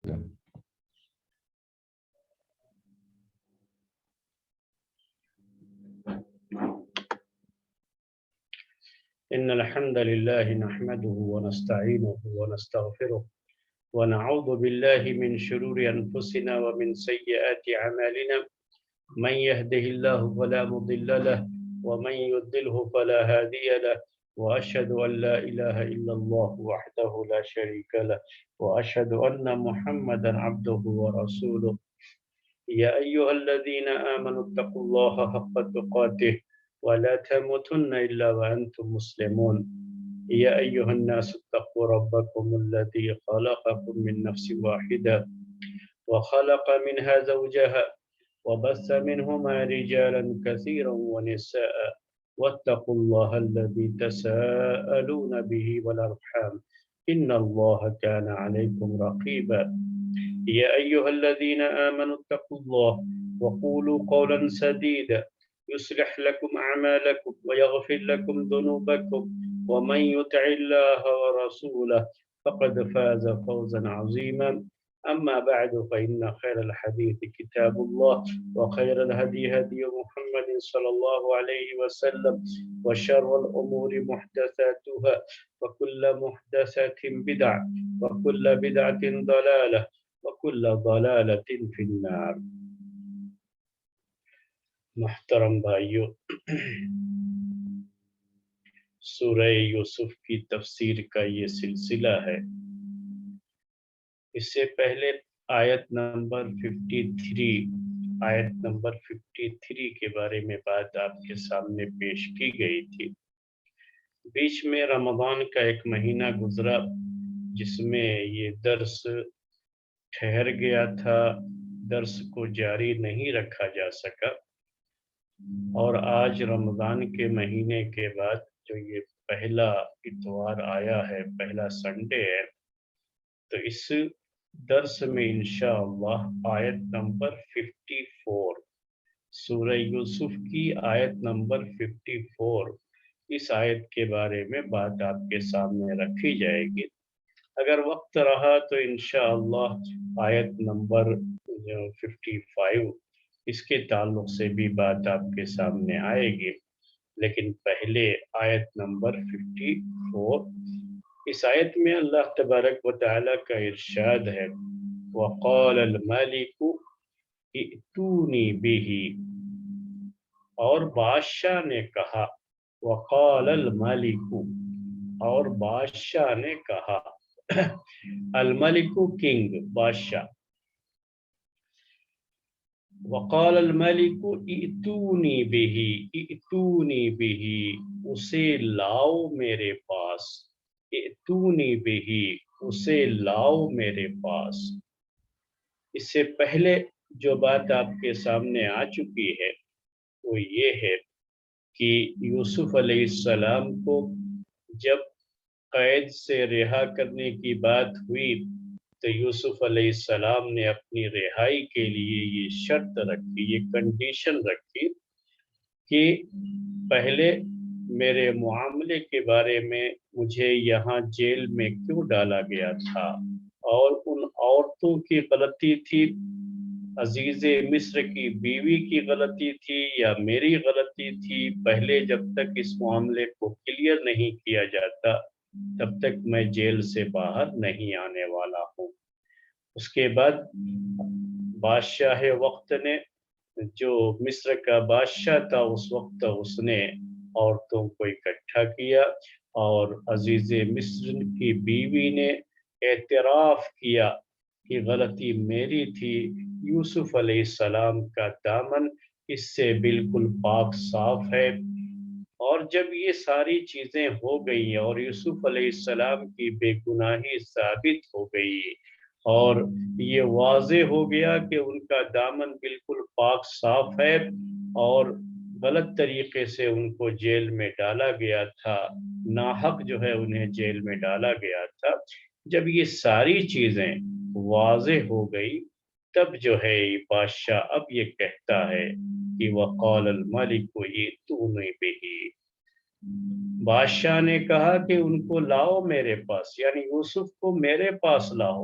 إن الحمد لله نحمده ونستعينه ونستغفره ونعوذ بالله من شرور أنفسنا ومن سيئات أعمالنا من يهده الله فلا مضل له ومن يضلله فلا هادي له وأشهد أن لا إله إلا الله وحده لا شريك له وأشهد أن محمدا عبده ورسوله يا أيها الذين آمنوا اتقوا الله حق تقاته ولا تموتن إلا وأنتم مسلمون يا أيها الناس اتقوا ربكم الذي خلقكم من نفس واحدة وخلق منها زوجها وبث منهما رجالا كثيرا ونساء واتقوا الله الذي تساءلون به والأرحام إن الله كان عليكم رقيبا يا أيها الذين آمنوا اتقوا الله وقولوا قولا سديدا يصلح لكم أعمالكم ويغفر لكم ذنوبكم ومن يطع الله ورسوله فقد فاز فوزا عظيما أما بعد فإن خير الحديث كتاب الله وخير الهدي هدي محمد صلى الله عليه وسلم وشر الأمور محدثاتها وكل محدثة بدعة وكل بدعة ضلالة وكل ضلالة في النار. محترم بھائیو، سورہ یوسف کی تفسیر کا یہ سلسلہ ہے۔ اس سے پہلے آیت نمبر 53 کے بارے میں بات آپ کے سامنے پیش کی گئی تھی۔ بیچ میں رمضان کا ایک مہینہ گزرا جس میں یہ درس ٹھہر گیا تھا، درس کو جاری نہیں رکھا جا سکا، اور آج رمضان کے مہینے کے بعد جو یہ پہلا اتوار آیا ہے، پہلا سنڈے ہے، تو اس درس میں انشاءاللہ آیت نمبر 54، سورہ یوسف کی آیت نمبر 54، اس آیت کے بارے میں بات آپ کے سامنے رکھی جائے گی۔ اگر وقت رہا تو انشاءاللہ آیت نمبر 55 اس کے تعلق سے بھی بات آپ کے سامنے آئے گی، لیکن پہلے آیت نمبر 54۔ اس آیت میں اللہ تبارک و تعالیٰ کا ارشاد ہے، وَقَالَ الْمَلِكُ ائْتُونِي بِهِ، اور بادشاہ نے کہا، وَقَالَ الْمَلِكُ، اور بادشاہ نے کہا، الملک کنگ، بادشاہ، وقال الملک ائتونی بہ، ائتونی بہ، اسے لاؤ میرے پاس، ائتونی بہ، اسے لاؤ میرے پاس۔ اس سے پہلے جو بات آپ کے سامنے آ چکی ہے وہ یہ ہے کہ یوسف علیہ السلام کو جب قید سے رہا کرنے کی بات ہوئی تو یوسف علیہ السلام نے اپنی رہائی کے لیے یہ شرط رکھی، یہ کنڈیشن رکھی کہ پہلے میرے معاملے کے بارے میں مجھے یہاں جیل میں کیوں ڈالا گیا تھا، اور ان عورتوں کی غلطی تھی، عزیز مصر کی بیوی کی غلطی تھی یا میری غلطی تھی، پہلے جب تک اس معاملے کو کلیئر نہیں کیا جاتا تب تک میں جیل سے باہر نہیں آنے والا ہوں۔ اس کے بعد بادشاہ وقت نے، جو مصر کا بادشاہ تھا اس وقت، اس نے عورتوں کو اکٹھا کیا اور عزیز مصر کی بیوی نے اعتراف کیا کہ غلطی میری تھی، یوسف علیہ السلام کا دامن اس سے بالکل پاک صاف ہے۔ اور جب یہ ساری چیزیں ہو گئی اور یوسف علیہ السلام کی بے گناہی ثابت ہو گئی اور یہ واضح ہو گیا کہ ان کا دامن بالکل پاک صاف ہے اور غلط طریقے سے ان کو جیل میں ڈالا گیا تھا، ناحق جو ہے انہیں جیل میں ڈالا گیا تھا، جب یہ ساری چیزیں واضح ہو گئی تب جو ہے بادشاہ اب یہ کہتا ہے کہ وقال الملک ائتونی بہ، بادشاہ نے کہا کہ ان کو لاؤ میرے پاس، یعنی یوسف کو میرے پاس لاؤ۔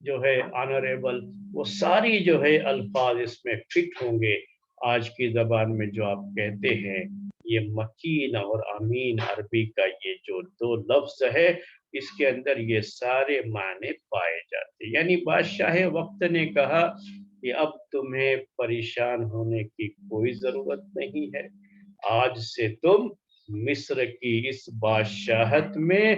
جو ہے آنریبل، وہ ساری جو ہے الفاظ اس میں فٹ ہوں گے۔ آج کی زبان میں جو آپ کہتے ہیں یہ مکین اور امین عربی کا یہ جو دو لفظ ہے، اس کے اندر یہ سارے معنی پائے جاتے ہیں۔ یعنی بادشاہ وقت نے کہا کہ اب تمہیں پریشان ہونے کی کوئی ضرورت نہیں ہے، آج سے تم مصر کی اس بادشاہت میں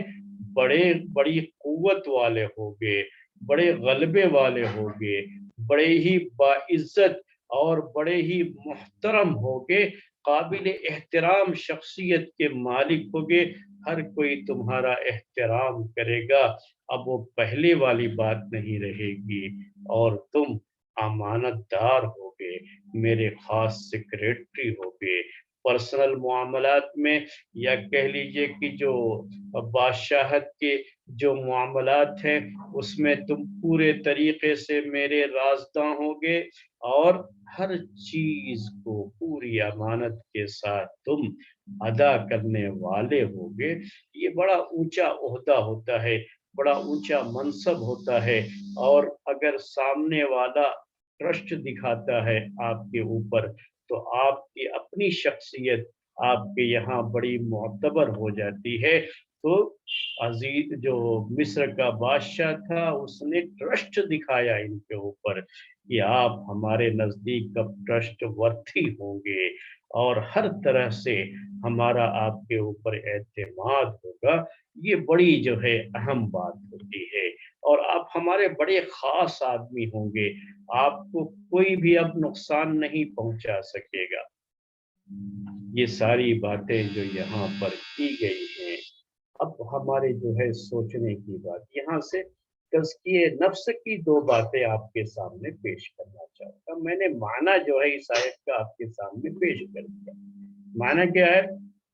بڑی قوت والے ہوگے، بڑے غلبے والے ہوگے، بڑے ہی باعزت اور بڑے ہی محترم ہوگے، قابل احترام شخصیت کے مالک ہوگے، ہر کوئی تمہارا احترام کرے گا۔ اب وہ پہلے والی بات نہیں رہے گی، اور تم امانت دار ہوگے، میرے خاص سیکریٹری ہوگے، پرسنل معاملات میں، یا کہہ لیجئے کہ جو بادشاہت کے جو معاملات ہیں اس میں تم پورے طریقے سے میرے رازداں ہوگے، اور ہر چیز کو پوری امانت کے ساتھ تم ادا کرنے والے ہوگے۔ یہ بڑا اونچا عہدہ ہوتا ہے، بڑا اونچا منصب ہوتا ہے، اور اگر سامنے والا ٹرسٹ دکھاتا ہے آپ کے اوپر تو آپ کی اپنی شخصیت آپ کے یہاں بڑی معتبر ہو جاتی ہے۔ تو عزیز جو مصر کا بادشاہ تھا اس نے ٹرسٹ دکھایا ان کے اوپر کہ آپ ہمارے نزدیک اب ٹرسٹ ورتھی ہوں گے، اور ہر طرح سے ہمارا آپ کے اوپر اعتماد ہوگا۔ یہ بڑی جو ہے اہم بات ہوتی ہے، اور آپ ہمارے بڑے خاص آدمی ہوں گے، آپ کو کوئی بھی اب نقصان نہیں پہنچا سکے گا۔ یہ ساری باتیں جو یہاں پر کی گئی ہیں، اب ہمارے جو ہے سوچنے کی بات یہاں سے تزکیے نفس کی دو باتیں آپ کے سامنے پیش کرنا چاہتا ہوں۔ میں نے معنی جو ہے اس آیت کا آپ کے سامنے پیش کر دیا۔ معنی کیا ہے؟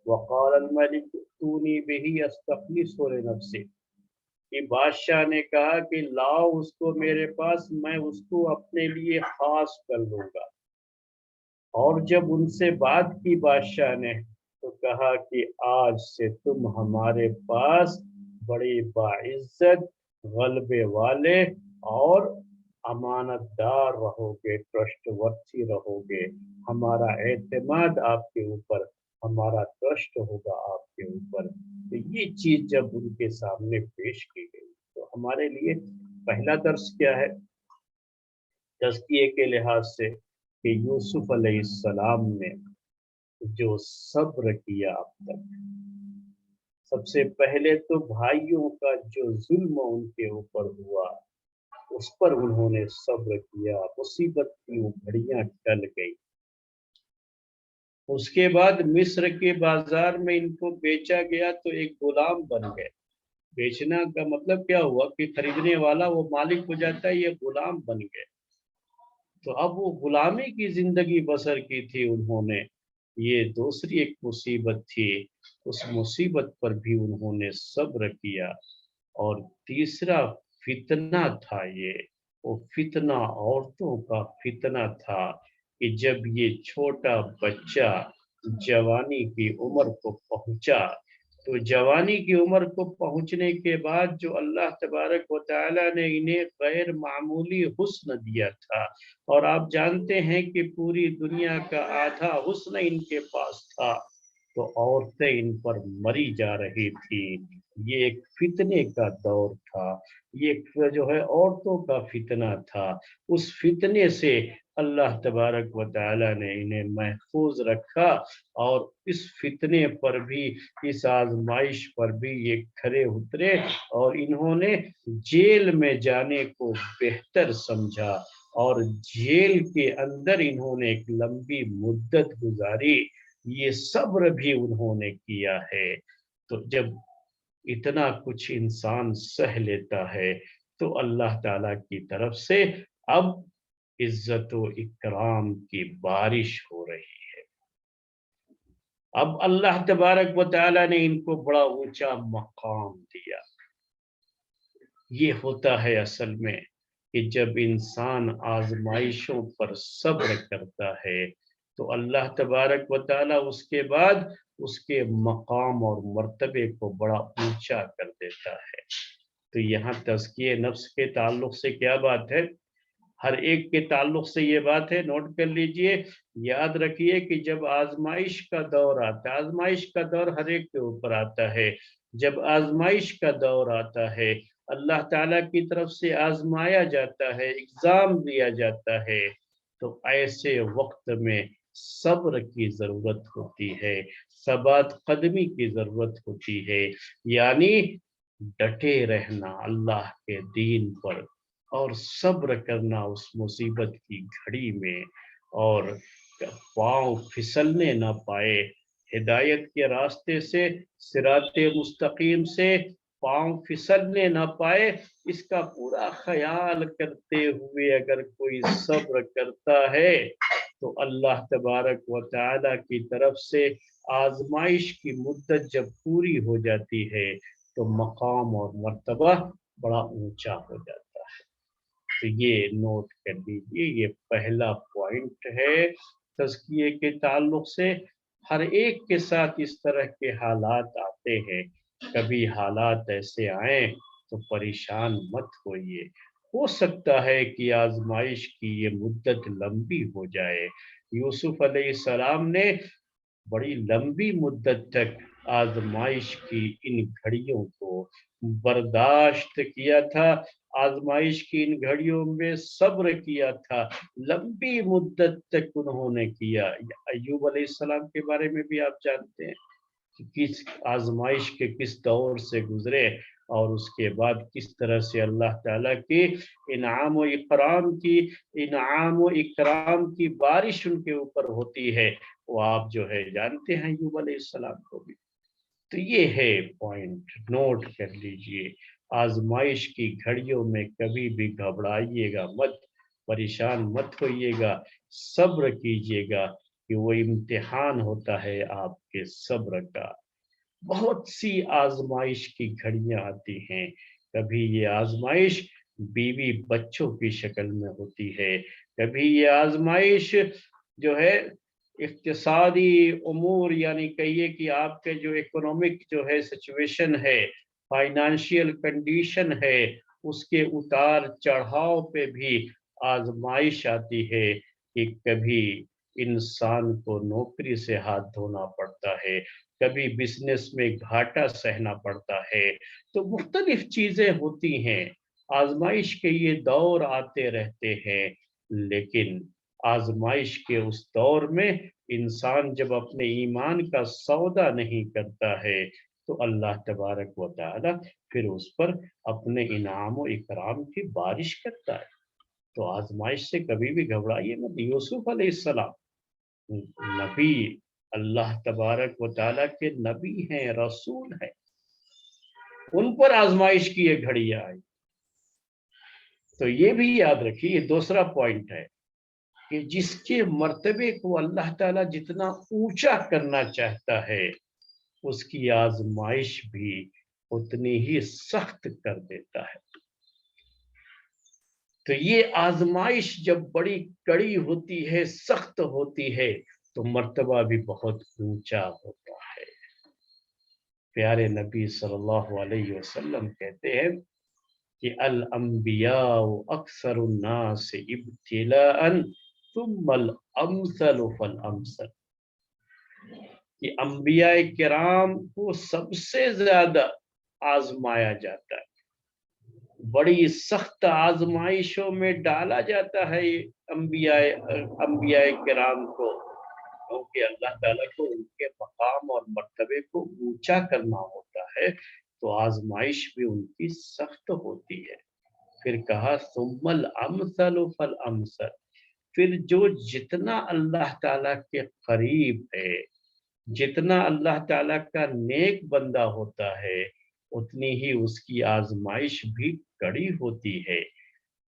وقال الملک ائتونی بہ استخلصہ لنفسی، کہ بادشاہ نے کہا کہ لاؤ اس کو میرے پاس، میں اس کو اپنے لیے خاص کر لوں گا۔ اور جب ان سے بات کی بادشاہ نے تو کہا کہ آج سے تم ہمارے پاس بڑے باعزت، غلبے والے اور امانت دار رہو گے، ٹرسٹ ورتھی رہو گے، ہمارا اعتماد آپ کے اوپر، ہمارا ٹرسٹ ہوگا آپ کے اوپر۔ تو یہ چیز جب ان کے سامنے پیش کی گئی تو ہمارے لیے پہلا درس کیا ہے تزکیے کے لحاظ سے؟ کہ یوسف علیہ السلام نے جو صبر کیا اب تک، سب سے پہلے تو بھائیوں کا جو ظلم ان کے اوپر ہوا اس پر انہوں نے صبر کیا، مصیبت کی وہ گھڑیاں ٹل گئی۔ اس کے بعد مصر کے بازار میں ان کو بیچا گیا تو ایک غلام بن گئے۔ بیچنا کا مطلب کیا ہوا کہ خریدنے والا وہ مالک ہو جاتا ہے، یہ غلام بن گئے۔ تو اب وہ غلامی کی زندگی بسر کی تھی انہوں نے، یہ دوسری ایک مصیبت تھی، اس مصیبت پر بھی انہوں نے صبر کیا۔ اور تیسرا فتنہ تھا، یہ وہ فتنہ عورتوں کا فتنہ تھا کہ جب یہ چھوٹا بچہ جوانی کی عمر کو پہنچا تو جوانی کی عمر کو پہنچنے کے بعد جو اللہ تبارک و تعالی نے انہیں غیر معمولی حسن دیا تھا، اور آپ جانتے ہیں کہ پوری دنیا کا آدھا حسن ان کے پاس تھا، تو عورتیں ان پر مری جا رہی تھی۔ یہ ایک فتنے کا دور تھا، یہ جو ہے عورتوں کا فتنہ تھا۔ اس فتنے سے اللہ تبارک و تعالی نے انہیں محفوظ رکھا، اور اس فتنے پر بھی، اس آزمائش پر بھی یہ کھرے اترے، اور انہوں نے جیل میں جانے کو بہتر سمجھا، اور جیل کے اندر انہوں نے ایک لمبی مدت گزاری، یہ صبر بھی انہوں نے کیا ہے۔ تو جب اتنا کچھ انسان سہ لیتا ہے تو اللہ تعالی کی طرف سے اب عزت و اکرام کی بارش ہو رہی ہے۔ اب اللہ تبارک و تعالی نے ان کو بڑا اونچا مقام دیا۔ یہ ہوتا ہے اصل میں کہ جب انسان آزمائشوں پر صبر کرتا ہے تو اللہ تبارک و تعالی اس کے بعد اس کے مقام اور مرتبے کو بڑا اونچا کر دیتا ہے۔ تو یہاں تزکیہ نفس کے تعلق سے کیا بات ہے؟ ہر ایک کے تعلق سے یہ بات ہے، نوٹ کر لیجئے، یاد رکھیے کہ جب آزمائش کا دور آتا ہے، آزمائش کا دور ہر ایک کے اوپر آتا ہے، جب آزمائش کا دور آتا ہے، اللہ تعالیٰ کی طرف سے آزمایا جاتا ہے، اگزام دیا جاتا ہے، تو ایسے وقت میں صبر کی ضرورت ہوتی ہے، ثبات قدمی کی ضرورت ہوتی ہے، یعنی ڈٹے رہنا اللہ کے دین پر اور صبر کرنا اس مصیبت کی گھڑی میں، اور پاؤں پھسلنے نہ پائے، ہدایت کے راستے سے، صراط مستقیم سے پاؤں پھسلنے نہ پائے، اس کا پورا خیال کرتے ہوئے اگر کوئی صبر کرتا ہے تو اللہ تبارک و تعالی کی طرف سے آزمائش کی مدت جب پوری ہو جاتی ہے تو مقام اور مرتبہ بڑا اونچا ہو جاتا ہے۔ تو یہ نوٹ کر لیجیے، یہ پہلا پوائنٹ ہے تزکیے کے تعلق سے۔ ہر ایک کے ساتھ اس طرح کے حالات آتے ہیں، کبھی حالات ایسے آئیں تو پریشان مت ہوئیے، ہو سکتا ہے کہ آزمائش کی یہ مدت لمبی ہو جائے۔ یوسف علیہ السلام نے بڑی لمبی مدت تک آزمائش کی ان گھڑیوں کو برداشت کیا تھا، آزمائش کی ان گھڑیوں میں صبر کیا تھا، لمبی مدت تک انہوں نے کیا۔ ایوب علیہ السلام کے بارے میں بھی آپ جانتے ہیں کہ کس آزمائش کے کس دور سے گزرے، اور اس کے بعد کس طرح سے اللہ تعالیٰ کی انعام و اکرام کی بارش ان کے اوپر ہوتی ہے، وہ آپ جو ہے جانتے ہیں ایوب علیہ السلام کو بھی۔ تو یہ ہے پوائنٹ، نوٹ کر لیجئے، آزمائش کی گھڑیوں میں کبھی بھی گھبرائیے گا مت، پریشان مت ہوئیے گا، صبر کیجئے گا کہ وہ امتحان ہوتا ہے آپ کے صبر کا۔ بہت سی آزمائش کی گھڑیاں آتی ہیں، کبھی یہ آزمائش بیوی بچوں کی شکل میں ہوتی ہے، کبھی یہ آزمائش جو ہے اقتصادی امور، یعنی کہیے کہ آپ کے جو اکنامک جو ہے سچویشن ہے، فائنانشیل کنڈیشن ہے، اس کے اتار چڑھاؤ پہ بھی آزمائش آتی ہے کہ کبھی انسان کو نوکری سے ہاتھ دھونا پڑتا ہے، کبھی بزنس میں گھاٹا سہنا پڑتا ہے، تو مختلف چیزیں ہوتی ہیں، آزمائش کے یہ دور آتے رہتے ہیں، لیکن آزمائش کے اس دور میں انسان جب اپنے ایمان کا سودا نہیں کرتا ہے تو اللہ تبارک و تعالی پھر اس پر اپنے انعام و اکرام کی بارش کرتا ہے۔ تو آزمائش سے کبھی بھی گھبرائیے مت۔ یوسف علیہ السلام نبی، اللہ تبارک و تعالیٰ کے نبی ہیں، رسول ہیں، ان پر آزمائش کی یہ گھڑی آئی۔ تو یہ بھی یاد رکھیے، یہ دوسرا پوائنٹ ہے کہ جس کے مرتبے کو اللہ تعالیٰ جتنا اونچا کرنا چاہتا ہے اس کی آزمائش بھی اتنی ہی سخت کر دیتا ہے۔ تو یہ آزمائش جب بڑی کڑی ہوتی ہے، سخت ہوتی ہے، تو مرتبہ بھی بہت اونچا ہوتا ہے۔ پیارے نبی صلی اللہ علیہ وسلم کہتے ہیں کہ الانبیاء اکثر الناس ابتلاء ثم الامثل فالامثل، کہ انبیاء کرام کو سب سے زیادہ آزمایا جاتا ہے، بڑی سخت آزمائشوں میں ڈالا جاتا ہے انبیاء کرام کو، کیونکہ اللہ تعالیٰ کو ان کے مقام اور مرتبے کو اونچا کرنا ہوتا ہے، تو آزمائش بھی ان کی سخت ہوتی ہے۔ پھر کہا ثم الامثل فالامثل، پھر جو جتنا اللہ تعالیٰ کے قریب ہے، جتنا اللہ تعالیٰ کا نیک بندہ ہوتا ہے، اتنی ہی اس کی آزمائش بھی کڑی ہوتی ہے۔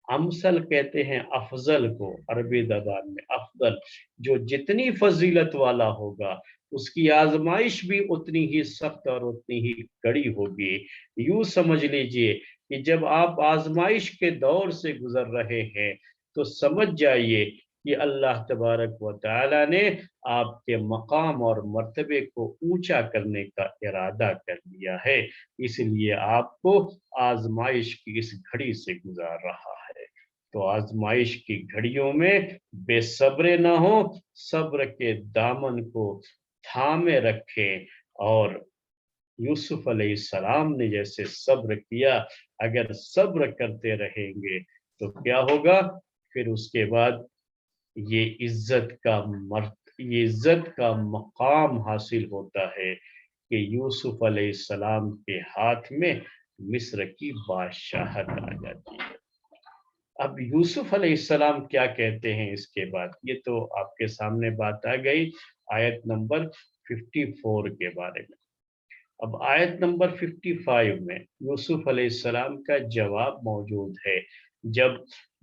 امثل کہتے ہیں افضل کو، عربی زبان میں افضل، جو جتنی فضیلت والا ہوگا اس کی آزمائش بھی اتنی ہی سخت اور اتنی ہی کڑی ہوگی۔ یوں سمجھ لیجئے کہ جب آپ آزمائش کے دور سے گزر رہے ہیں تو سمجھ جائیے کہ اللہ تبارک و تعالی نے آپ کے مقام اور مرتبے کو اونچا کرنے کا ارادہ کر لیا ہے، اس لیے آپ کو آزمائش کی اس گھڑی سے گزار رہا ہے۔ تو آزمائش کی گھڑیوں میں بے صبر نہ ہو، صبر کے دامن کو تھامے رکھیں، اور یوسف علیہ السلام نے جیسے صبر کیا، اگر صبر کرتے رہیں گے تو کیا ہوگا؟ پھر اس کے بعد یہ عزت کا مقام حاصل ہوتا ہے کہ یوسف علیہ السلام کے ہاتھ میں مصر کی بادشاہت آ جاتی ہے۔ اب یوسف علیہ السلام کیا کہتے ہیں اس کے بعد؟ یہ تو آپ کے سامنے بات آ گئی آیت نمبر 54 کے بارے میں۔ اب آیت نمبر 55 میں یوسف علیہ السلام کا جواب موجود ہے، جب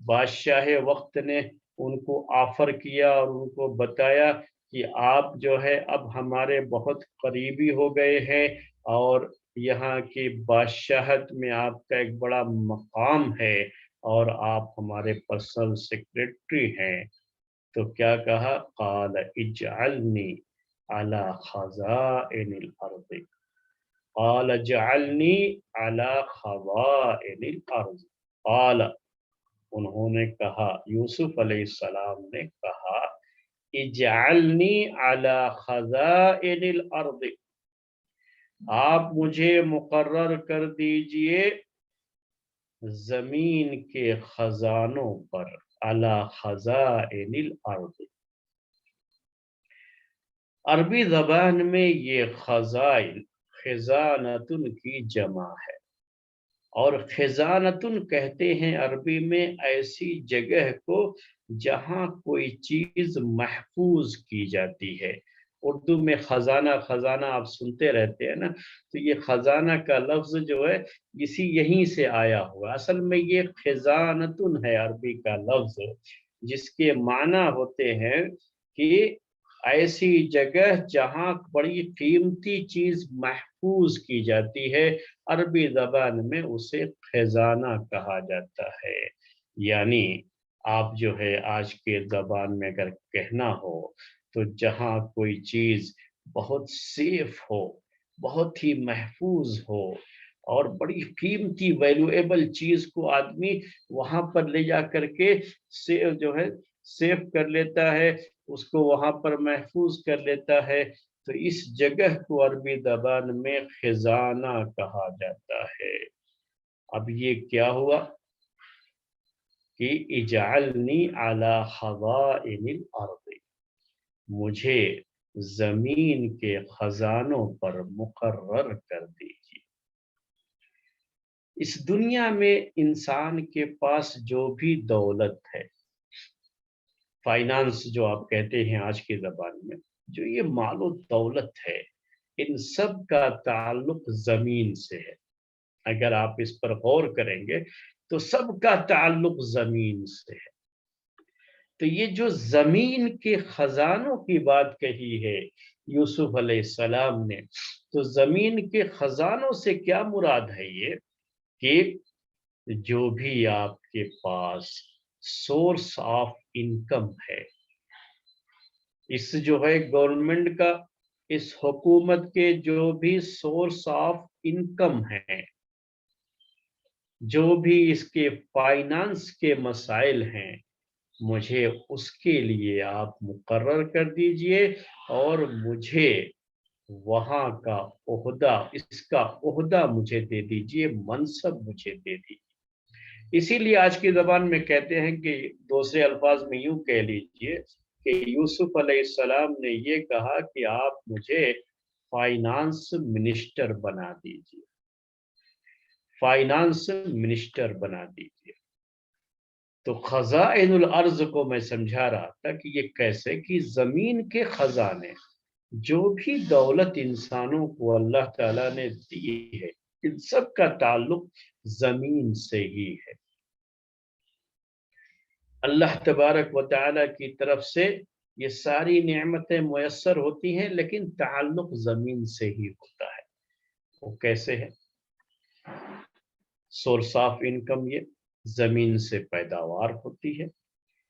بادشاہ وقت نے ان کو آفر کیا اور ان کو بتایا کہ آپ جو ہے اب ہمارے بہت قریبی ہو گئے ہیں، اور یہاں کی بادشاہت میں آپ کا ایک بڑا مقام ہے، اور آپ ہمارے پرسنل سیکریٹری ہیں، تو کیا کہا؟ قال اجعلنی علی خزائن الارض، قال اجعلنی علی خزائن الارض، قال، انہوں نے کہا، یوسف علیہ السلام نے کہا، اجعلنی علی خزائن الارض، آپ مجھے مقرر کر دیجئے زمین کے خزانوں پر، علی خزائن الارض۔ عربی زبان میں یہ خزائن خزانتن کی جمع ہے، اور خزانتن کہتے ہیں عربی میں ایسی جگہ کو جہاں کوئی چیز محفوظ کی جاتی ہے۔ اردو میں خزانہ خزانہ آپ سنتے رہتے ہیں نا، تو یہ خزانہ کا لفظ جو ہے یہیں سے آیا ہوا، اصل میں یہ خزانتن ہے عربی کا لفظ، جس کے معنی ہوتے ہیں کہ ایسی جگہ جہاں بڑی قیمتی چیز محفوظ کی جاتی ہے، عربی زبان میں اسے خزانہ کہا جاتا ہے۔ یعنی آپ جو ہے آج کے زبان میں اگر کہنا ہو تو جہاں کوئی چیز بہت سیف ہو، بہت ہی محفوظ ہو، اور بڑی قیمتی ویلیویبل چیز کو آدمی وہاں پر لے جا کر کے جو ہے سیف کر لیتا ہے، اس کو وہاں پر محفوظ کر لیتا ہے، تو اس جگہ کو عربی زبان میں خزانہ کہا جاتا ہے۔ اب یہ کیا ہوا کہ اجعلنی علی خزائن الارض، مجھے زمین کے خزانوں پر مقرر کر دیجیے۔ اس دنیا میں انسان کے پاس جو بھی دولت ہے، فائنانس جو آپ کہتے ہیں آج کی زبان میں، جو یہ مال و دولت ہے، ان سب کا تعلق زمین سے ہے۔ اگر آپ اس پر غور کریں گے تو سب کا تعلق زمین سے ہے۔ تو یہ جو زمین کے خزانوں کی بات کہی ہے یوسف علیہ السلام نے، تو زمین کے خزانوں سے کیا مراد ہے؟ یہ کہ جو بھی آپ کے پاس سورس آف انکم ہے، اس جو ہے گورنمنٹ کا، اس حکومت کے جو بھی سورس آف انکم ہے، جو بھی اس کے فائنانس کے مسائل ہیں، مجھے اس کے لیے آپ مقرر کر دیجئے، اور مجھے وہاں کا عہدہ، اس کا عہدہ مجھے دے دیجئے، منصب مجھے دے دیجئے۔ اسی لیے آج کی زبان میں کہتے ہیں کہ دوسرے الفاظ میں یوں کہہ لیجئے کہ یوسف علیہ السلام نے یہ کہا کہ آپ مجھے فائنانس منسٹر بنا دیجئے، فائنانس منسٹر بنا دیجئے۔ تو خزائن الارض کو میں سمجھا رہا تھا کہ یہ کیسے کہ زمین کے خزانے، جو بھی دولت انسانوں کو اللہ تعالیٰ نے دی ہے، ان سب کا تعلق زمین سے ہی ہے۔ اللہ تبارک و تعالیٰ کی طرف سے یہ ساری نعمتیں میسر ہوتی ہیں، لیکن تعلق زمین سے ہی ہوتا ہے۔ وہ کیسے ہے؟ سورس آف انکم یہ زمین سے پیداوار ہوتی ہے،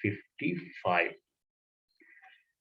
55।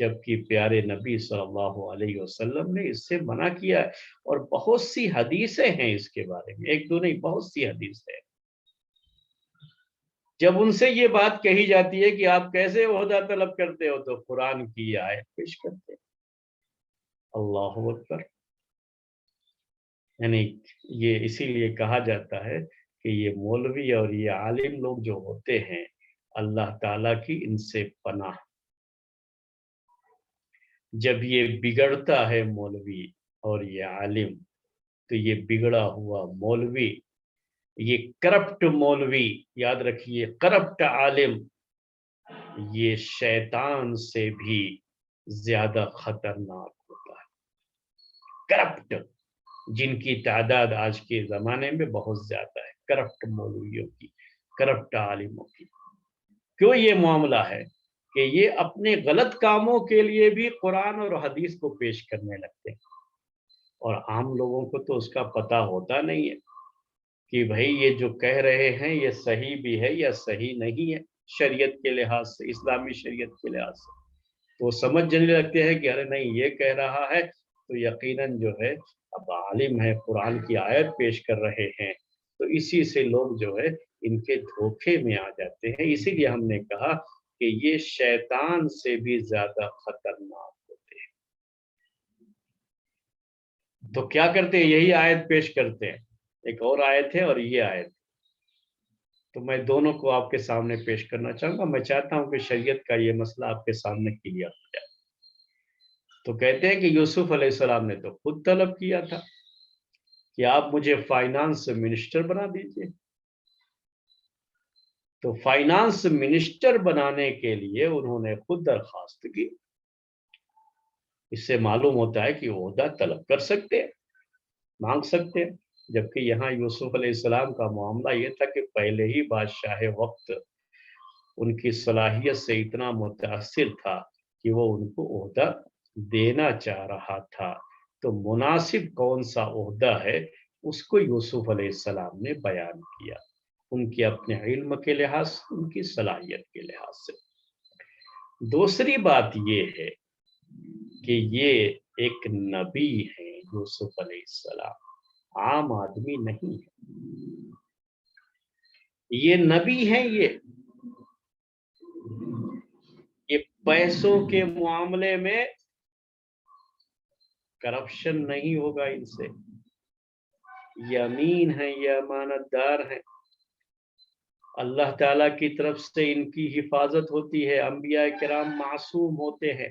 جبکہ پیارے نبی صلی اللہ علیہ وسلم نے اس سے منع کیا ہے، اور بہت سی حدیثیں ہیں اس کے بارے میں، ایک دو نہیں، بہت سی حدیثیں ہیں۔ جب ان سے یہ بات کہی جاتی ہے کہ آپ کیسے عہدہ طلب کرتے ہو، تو قرآن کی آیت پیش کرتے ہیں۔ اللہ اکبر۔ یعنی یہ اسی لیے کہا جاتا ہے کہ یہ مولوی اور یہ عالم لوگ جو ہوتے ہیں، اللہ تعالیٰ کی ان سے پناہ۔ جب یہ بگڑتا ہے مولوی اور یہ عالم، تو یہ بگڑا ہوا مولوی، یہ کرپٹ مولوی، یاد رکھیے کرپٹ عالم، یہ شیطان سے بھی زیادہ خطرناک ہوتا ہے۔ کرپٹ، جن کی تعداد آج کے زمانے میں بہت زیادہ ہے، کرپٹ مولویوں کی، کرپٹ عالموں کی۔ کیوں یہ معاملہ ہے کہ یہ اپنے غلط کاموں کے لیے بھی قرآن اور حدیث کو پیش کرنے لگتے ہیں، اور عام لوگوں کو تو اس کا پتہ ہوتا نہیں ہے کہ بھئی یہ جو کہہ رہے ہیں یہ صحیح بھی ہے یا صحیح نہیں ہے شریعت کے لحاظ سے، اسلامی شریعت کے لحاظ سے۔ تو وہ سمجھ جانے لگتے ہیں کہ ارے نہیں، یہ کہہ رہا ہے تو یقیناً جو ہے اب عالم ہے، قرآن کی آیت پیش کر رہے ہیں، تو اسی سے لوگ جو ہے ان کے دھوکے میں آ جاتے ہیں۔ اسی لیے ہم نے کہا کہ یہ شیطان سے بھی زیادہ خطرناک ہوتے ہیں۔ تو کیا کرتے ہیں؟ یہی آیت پیش کرتے ہیں، ایک اور آیت ہے اور یہ آیت، تو میں دونوں کو آپ کے سامنے پیش کرنا چاہوں گا۔ میں چاہتا ہوں کہ شریعت کا یہ مسئلہ آپ کے سامنے کلیئر ہو جائے۔ تو کہتے ہیں کہ یوسف علیہ السلام نے تو خود طلب کیا تھا کہ آپ مجھے فائنانس منسٹر بنا دیجئے، تو فائنانس منسٹر بنانے کے لیے انہوں نے خود درخواست کی۔ اس سے معلوم ہوتا ہے کہ عہدہ طلب کر سکتے ہیں، مانگ سکتے ہیں، جبکہ یہاں یوسف علیہ السلام کا معاملہ یہ تھا کہ پہلے ہی بادشاہ وقت ان کی صلاحیت سے اتنا متاثر تھا کہ وہ ان کو عہدہ دینا چاہ رہا تھا۔ تو مناسب کون سا عہدہ ہے اس کو یوسف علیہ السلام نے بیان کیا، ان کے اپنے علم کے لحاظ سے، ان کی صلاحیت کے لحاظ سے۔ دوسری بات یہ ہے کہ یہ ایک نبی ہے، یوسف علیہ السلام عام آدمی نہیں ہے، یہ نبی ہیں۔ یہ پیسوں کے معاملے میں کرپشن نہیں ہوگا ان سے، یہ امین ہیں، یہ امانت دار ہیں، اللہ تعالیٰ کی طرف سے ان کی حفاظت ہوتی ہے۔ انبیاء کرام معصوم ہوتے ہیں۔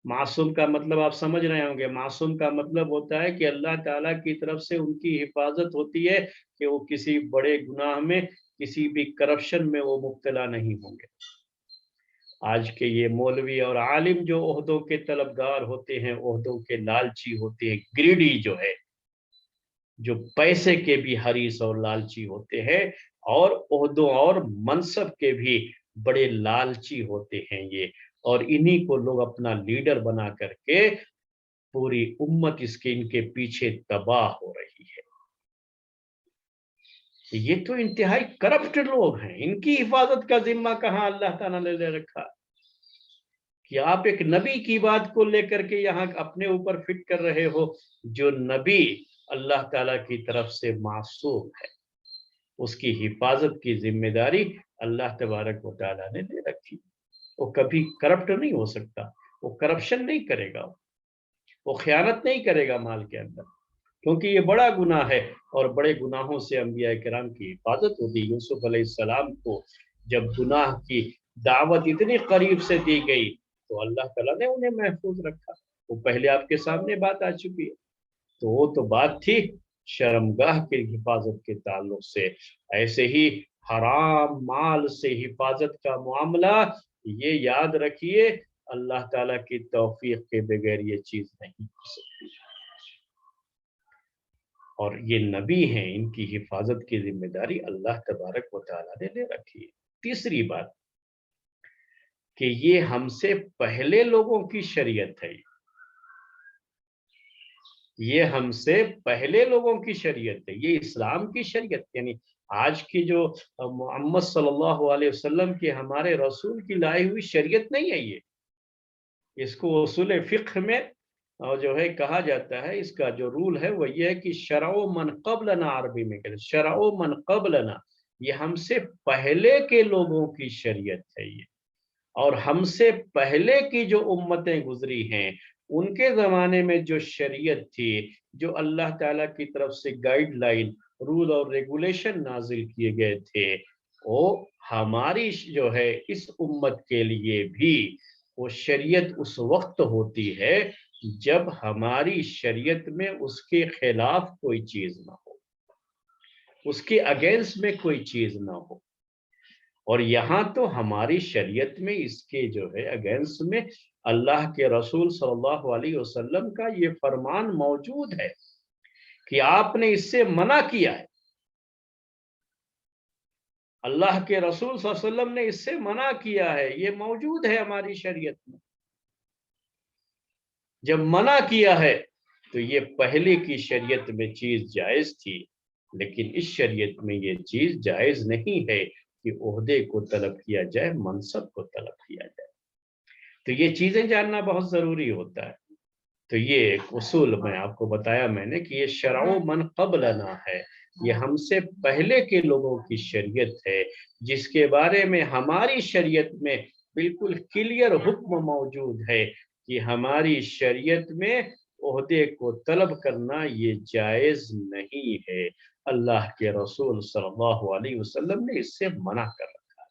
معصوم کا مطلب آپ سمجھ رہے ہوں گے، معصوم کا مطلب ہوتا ہے کہ اللہ تعالیٰ کی طرف سے ان کی حفاظت ہوتی ہے کہ وہ کسی بڑے گناہ میں، کسی بھی کرپشن میں وہ مبتلا نہیں ہوں گے۔ آج کے یہ مولوی اور عالم جو عہدوں کے طلبگار ہوتے ہیں، عہدوں کے لالچی ہوتے ہیں، گریڈی جو ہے، جو پیسے کے بھی حریص اور لالچی ہوتے ہیں، اور عہدوں اور منصب کے بھی بڑے لالچی ہوتے ہیں یہ، اور انہی کو لوگ اپنا لیڈر بنا کر کے پوری امت اس کے ان کے پیچھے تباہ ہو رہی ہے۔ یہ تو انتہائی کرپٹ لوگ ہیں، ان کی حفاظت کا ذمہ کہاں اللہ تعالیٰ نے لے رکھا کہ آپ ایک نبی کی بات کو لے کر کے یہاں اپنے اوپر فٹ کر رہے ہو، جو نبی اللہ تعالیٰ کی طرف سے معصوم ہے، اس کی حفاظت کی ذمہ داری اللہ تبارک و تعالیٰ نے دے رکھی۔ وہ کبھی کرپٹ نہیں ہو سکتا، وہ کرپشن نہیں کرے گا، وہ خیانت نہیں کرے گا مال کے اندر، کیونکہ یہ بڑا گناہ ہے، اور بڑے گناہوں سے انبیاء کرام کی حفاظت ہوتی۔ یوسف علیہ السلام کو جب گناہ کی دعوت اتنی قریب سے دی گئی تو اللہ تعالیٰ نے انہیں محفوظ رکھا۔ وہ پہلے آپ کے سامنے بات آ چکی ہے، تو وہ تو بات تھی شرمگاہ کی حفاظت کے تعلق سے۔ ایسے ہی حرام مال سے حفاظت کا معاملہ، یہ یاد رکھیے اللہ تعالیٰ کی توفیق کے بغیر یہ چیز نہیں ہو سکتی، اور یہ نبی ہیں، ان کی حفاظت کی ذمہ داری اللہ تبارک و تعالیٰ نے لے رکھی ہے۔ تیسری بات کہ یہ ہم سے پہلے لوگوں کی شریعت ہے، یہ ہم سے پہلے لوگوں کی شریعت ہے، یہ اسلام کی شریعت، یعنی آج کی جو محمد صلی اللہ علیہ وسلم کے ہمارے رسول کی لائی ہوئی شریعت نہیں ہے یہ۔ اس کو اصول فقہ میں اور جو ہے کہا جاتا ہے، اس کا جو رول ہے وہ یہ ہے کہ شرع من قبلنا، عربی میں کہتے ہیں شرع من قبلنا، یہ ہم سے پہلے کے لوگوں کی شریعت ہے یہ، اور ہم سے پہلے کی جو امتیں گزری ہیں ان کے زمانے میں جو شریعت تھی، جو اللہ تعالیٰ کی طرف سے گائیڈ لائن، رول اور ریگولیشن نازل کیے گئے تھے، وہ ہماری جو ہے اس امت کے لیے بھی وہ شریعت اس وقت ہوتی ہے جب ہماری شریعت میں اس کے خلاف کوئی چیز نہ ہو، اس کے اگینسٹ میں کوئی چیز نہ ہو۔ اور یہاں تو ہماری شریعت میں اس کے جو ہے اگینسٹ میں اللہ کے رسول صلی اللہ علیہ وسلم کا یہ فرمان موجود ہے کہ آپ نے اس سے منع کیا ہے، اللہ کے رسول صلی اللہ علیہ وسلم نے اس سے منع کیا ہے، یہ موجود ہے ہماری شریعت میں۔ جب منع کیا ہے تو یہ پہلے کی شریعت میں چیز جائز تھی، لیکن اس شریعت میں یہ چیز جائز نہیں ہے کہ عہدے کو طلب کیا جائے، منصب کو طلب کیا جائے۔ تو یہ چیزیں جاننا بہت ضروری ہوتا ہے۔ تو یہ ایک اصول میں آپ کو بتایا میں نے کہ یہ شرع من قبلنا ہے، یہ ہم سے پہلے کے لوگوں کی شریعت ہے، جس کے بارے میں ہماری شریعت میں بالکل کلیئر حکم موجود ہے کہ ہماری شریعت میں عہدے کو طلب کرنا یہ جائز نہیں ہے، اللہ کے رسول صلی اللہ علیہ وسلم نے اس سے منع کر رکھا۔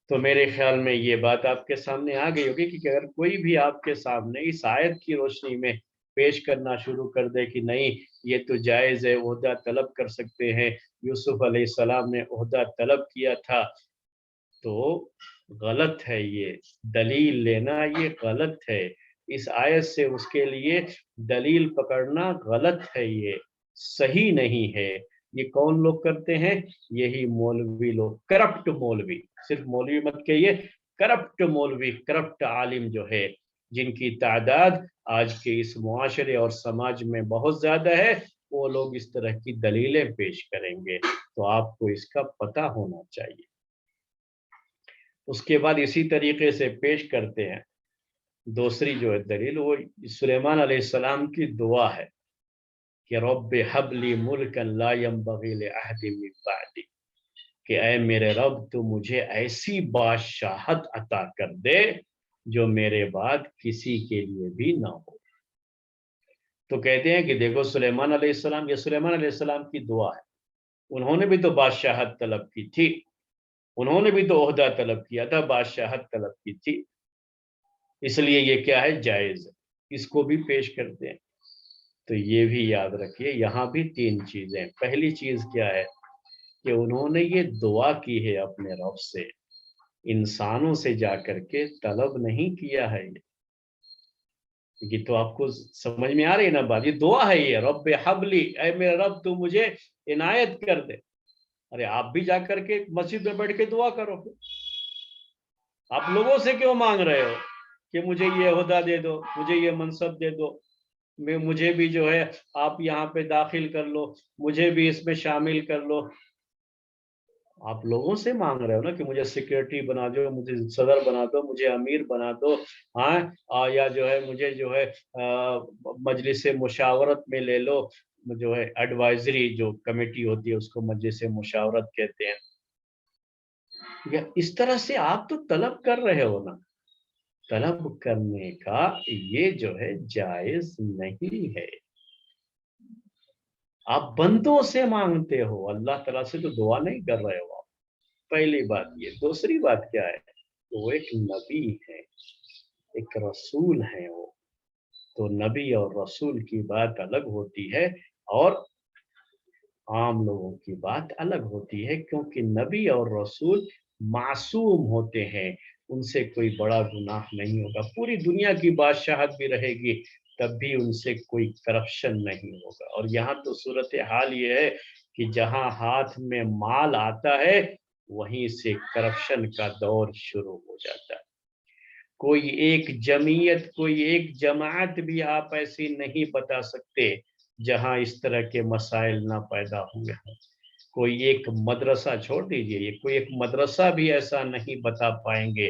تو میرے خیال میں یہ بات آپ کے سامنے آ گئی ہوگی کہ اگر کوئی بھی آپ کے سامنے اس آیت کی روشنی میں پیش کرنا شروع کر دے کہ نہیں یہ تو جائز ہے، عہدہ طلب کر سکتے ہیں، یوسف علیہ السلام نے عہدہ طلب کیا تھا، تو غلط ہے، یہ دلیل لینا یہ غلط ہے، اس آیت سے اس کے لیے دلیل پکڑنا غلط ہے، یہ صحیح نہیں ہے۔ یہ کون لوگ کرتے ہیں؟ یہی مولوی لوگ، کرپٹ مولوی، صرف مولوی مت کہیے، کرپٹ مولوی، کرپٹ عالم جو ہے، جن کی تعداد آج کے اس معاشرے اور سماج میں بہت زیادہ ہے، وہ لوگ اس طرح کی دلیلیں پیش کریں گے، تو آپ کو اس کا پتہ ہونا چاہیے۔ اس کے بعد اسی طریقے سے پیش کرتے ہیں دوسری جو ہے دلیل، وہ سلیمان علیہ السلام کی دعا ہے کہ رب حب لی ملکا لا ينبغی لأحد من بعدی، کہ اے میرے رب تو مجھے ایسی بادشاہت عطا کر دے جو میرے بعد کسی کے لیے بھی نہ ہو۔ تو کہتے ہیں کہ دیکھو سلیمان علیہ السلام، یہ سلیمان علیہ السلام کی دعا ہے، انہوں نے بھی تو بادشاہت طلب کی تھی، انہوں نے بھی تو عہدہ طلب کیا تھا، بادشاہت طلب کی تھی، اس لیے یہ کیا ہے؟ جائز ہے، اس کو بھی پیش کرتے ہیں۔ تو یہ بھی یاد رکھیے، یہاں بھی تین چیزیں، پہلی چیز کیا ہے کہ انہوں نے یہ دعا کی ہے اپنے رب سے، انسانوں سے جا کر کے طلب نہیں کیا ہے، یہ تو آپ کو سمجھ میں آ رہی ہے نا بات، یہ دعا ہے، یہ رب حبلی، اے میرے رب تو مجھے عنایت کر دے۔ ارے آپ بھی جا کر کے مسجد میں بیٹھ کے دعا کرو، آپ لوگوں سے کیوں مانگ رہے ہو کہ مجھے یہ عہدہ دے دو، مجھے یہ منصب دے دو، مجھے بھی جو ہے آپ یہاں پہ داخل کر لو، مجھے بھی اس میں شامل کر لو۔ آپ لوگوں سے مانگ رہے ہو نا کہ مجھے سیکریٹری بنا دو، مجھے صدر بنا دو، مجھے امیر بنا دو، ہاں، یا جو ہے مجھے جو ہے مجلس مشاورت میں لے لو، جو ہے ایڈوائزری جو کمیٹی ہوتی ہے اس کو مجلس مشاورت کہتے ہیں، یا اس طرح سے آپ تو طلب کر رہے ہو نا، طلب کرنے کا یہ جو ہے جائز نہیں ہے، آپ بندوں سے مانگتے ہو، اللہ تعالیٰ سے تو دعا نہیں کر رہے ہو آپ، پہلی بات یہ۔ دوسری بات کیا ہے؟ وہ ایک نبی ہے، ایک رسول ہے، وہ تو نبی اور رسول کی بات الگ ہوتی ہے اور عام لوگوں کی بات الگ ہوتی ہے، کیونکہ نبی اور رسول معصوم ہوتے ہیں، ان سے کوئی بڑا گناہ نہیں ہوگا، پوری دنیا کی بادشاہت بھی رہے گی تب بھی ان سے کوئی کرپشن نہیں ہوگا۔ اور یہاں تو صورتحال یہ ہے کہ جہاں ہاتھ میں مال آتا ہے وہیں سے کرپشن کا دور شروع ہو جاتا ہے۔ کوئی ایک جمعیت، کوئی ایک جماعت بھی آپ ایسی نہیں بتا سکتے جہاں اس طرح کے مسائل نہ پیدا ہوئے ہیں۔ کوئی ایک مدرسہ چھوڑ دیجئے، یہ کوئی ایک مدرسہ بھی ایسا نہیں بتا پائیں گے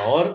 اور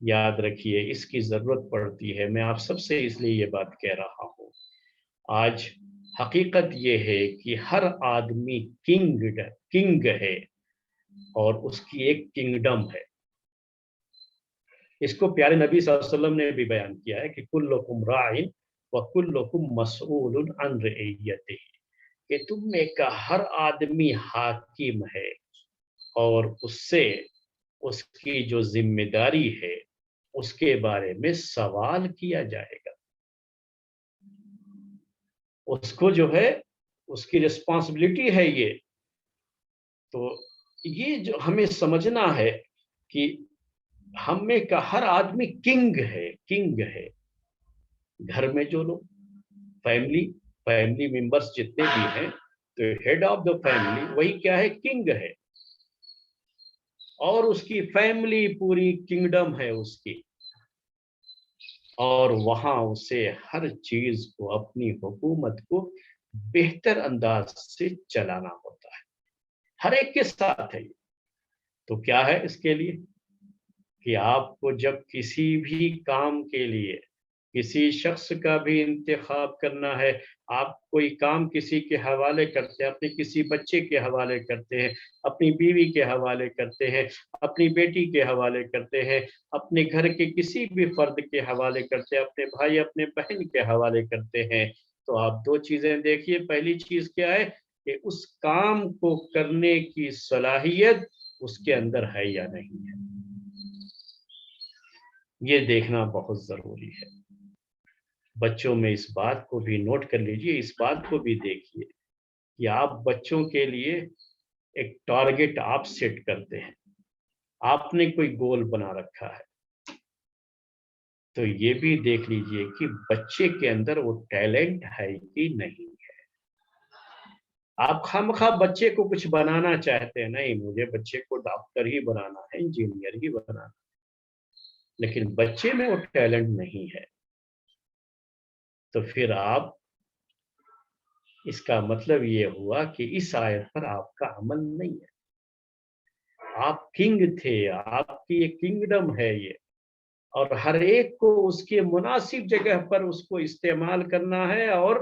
یاد رکھیے اس کی ضرورت پڑتی ہے. میں آپ سب سے اس لیے یہ بات کہہ رہا ہوں. آج حقیقت یہ ہے کہ ہر آدمی کنگ ہے اور اس کی ایک کنگڈم ہے. اس کو پیارے نبی صلی اللہ علیہ وسلم نے بھی بیان کیا ہے کہ کلکم راعٍ وکلکم مسئول عن رعیتہ، کہ تم میں کا ہر آدمی حاکم ہے اور اس سے اس کی جو ذمہ داری ہے اس کے بارے میں سوال کیا جائے گا. اس کو جو ہے اس کی رسپانسبلٹی ہے یہ. تو یہ جو ہمیں سمجھنا ہے کہ ہم میں کا ہر آدمی کنگ ہے. گھر میں جو لوگ فیملی ممبرس جتنے بھی ہیں تو ہیڈ آف دا فیملی وہی کیا ہے، کنگ ہے، اور اس کی فیملی پوری کنگڈم ہے اس کی، اور وہاں اسے ہر چیز کو، اپنی حکومت کو بہتر انداز سے چلانا ہوتا ہے. ہر ایک کے ساتھ ہے. تو کیا ہے اس کے لیے کہ آپ کو جب کسی بھی کام کے لیے کسی شخص کا بھی انتخاب کرنا ہے، آپ کوئی کام کسی کے حوالے کرتے ہیں، اپنے کسی بچے کے حوالے کرتے ہیں، اپنی بیوی کے حوالے کرتے ہیں، اپنی بیٹی کے حوالے کرتے ہیں، اپنے گھر کے کسی بھی فرد کے حوالے کرتے ہیں، اپنے بھائی اپنے بہن کے حوالے کرتے ہیں، تو آپ دو چیزیں دیکھیے. پہلی چیز کیا ہے کہ اس کام کو کرنے کی صلاحیت اس کے اندر ہے یا نہیں ہے. یہ دیکھنا بہت ضروری ہے. بچوں میں اس بات کو بھی نوٹ کر لیجئے، اس بات کو بھی دیکھیے کہ آپ بچوں کے لیے ایک ٹارگٹ آپ سیٹ کرتے ہیں، آپ نے کوئی گول بنا رکھا ہے، تو یہ بھی دیکھ لیجئے کہ بچے کے اندر وہ ٹیلنٹ ہے کہ نہیں ہے. آپ خواہ بچے کو کچھ بنانا چاہتے ہیں، نہیں مجھے بچے کو ڈاکٹر ہی بنانا ہے، انجینئر ہی بنانا ہے، لیکن بچے میں وہ ٹیلنٹ نہیں ہے، تو پھر آپ اس کا مطلب یہ ہوا کہ اس آیت پر آپ کا عمل نہیں ہے. آپ کنگ تھے، آپ کی یہ کنگڈم ہے یہ، اور ہر ایک کو اس کے مناسب جگہ پر اس کو استعمال کرنا ہے اور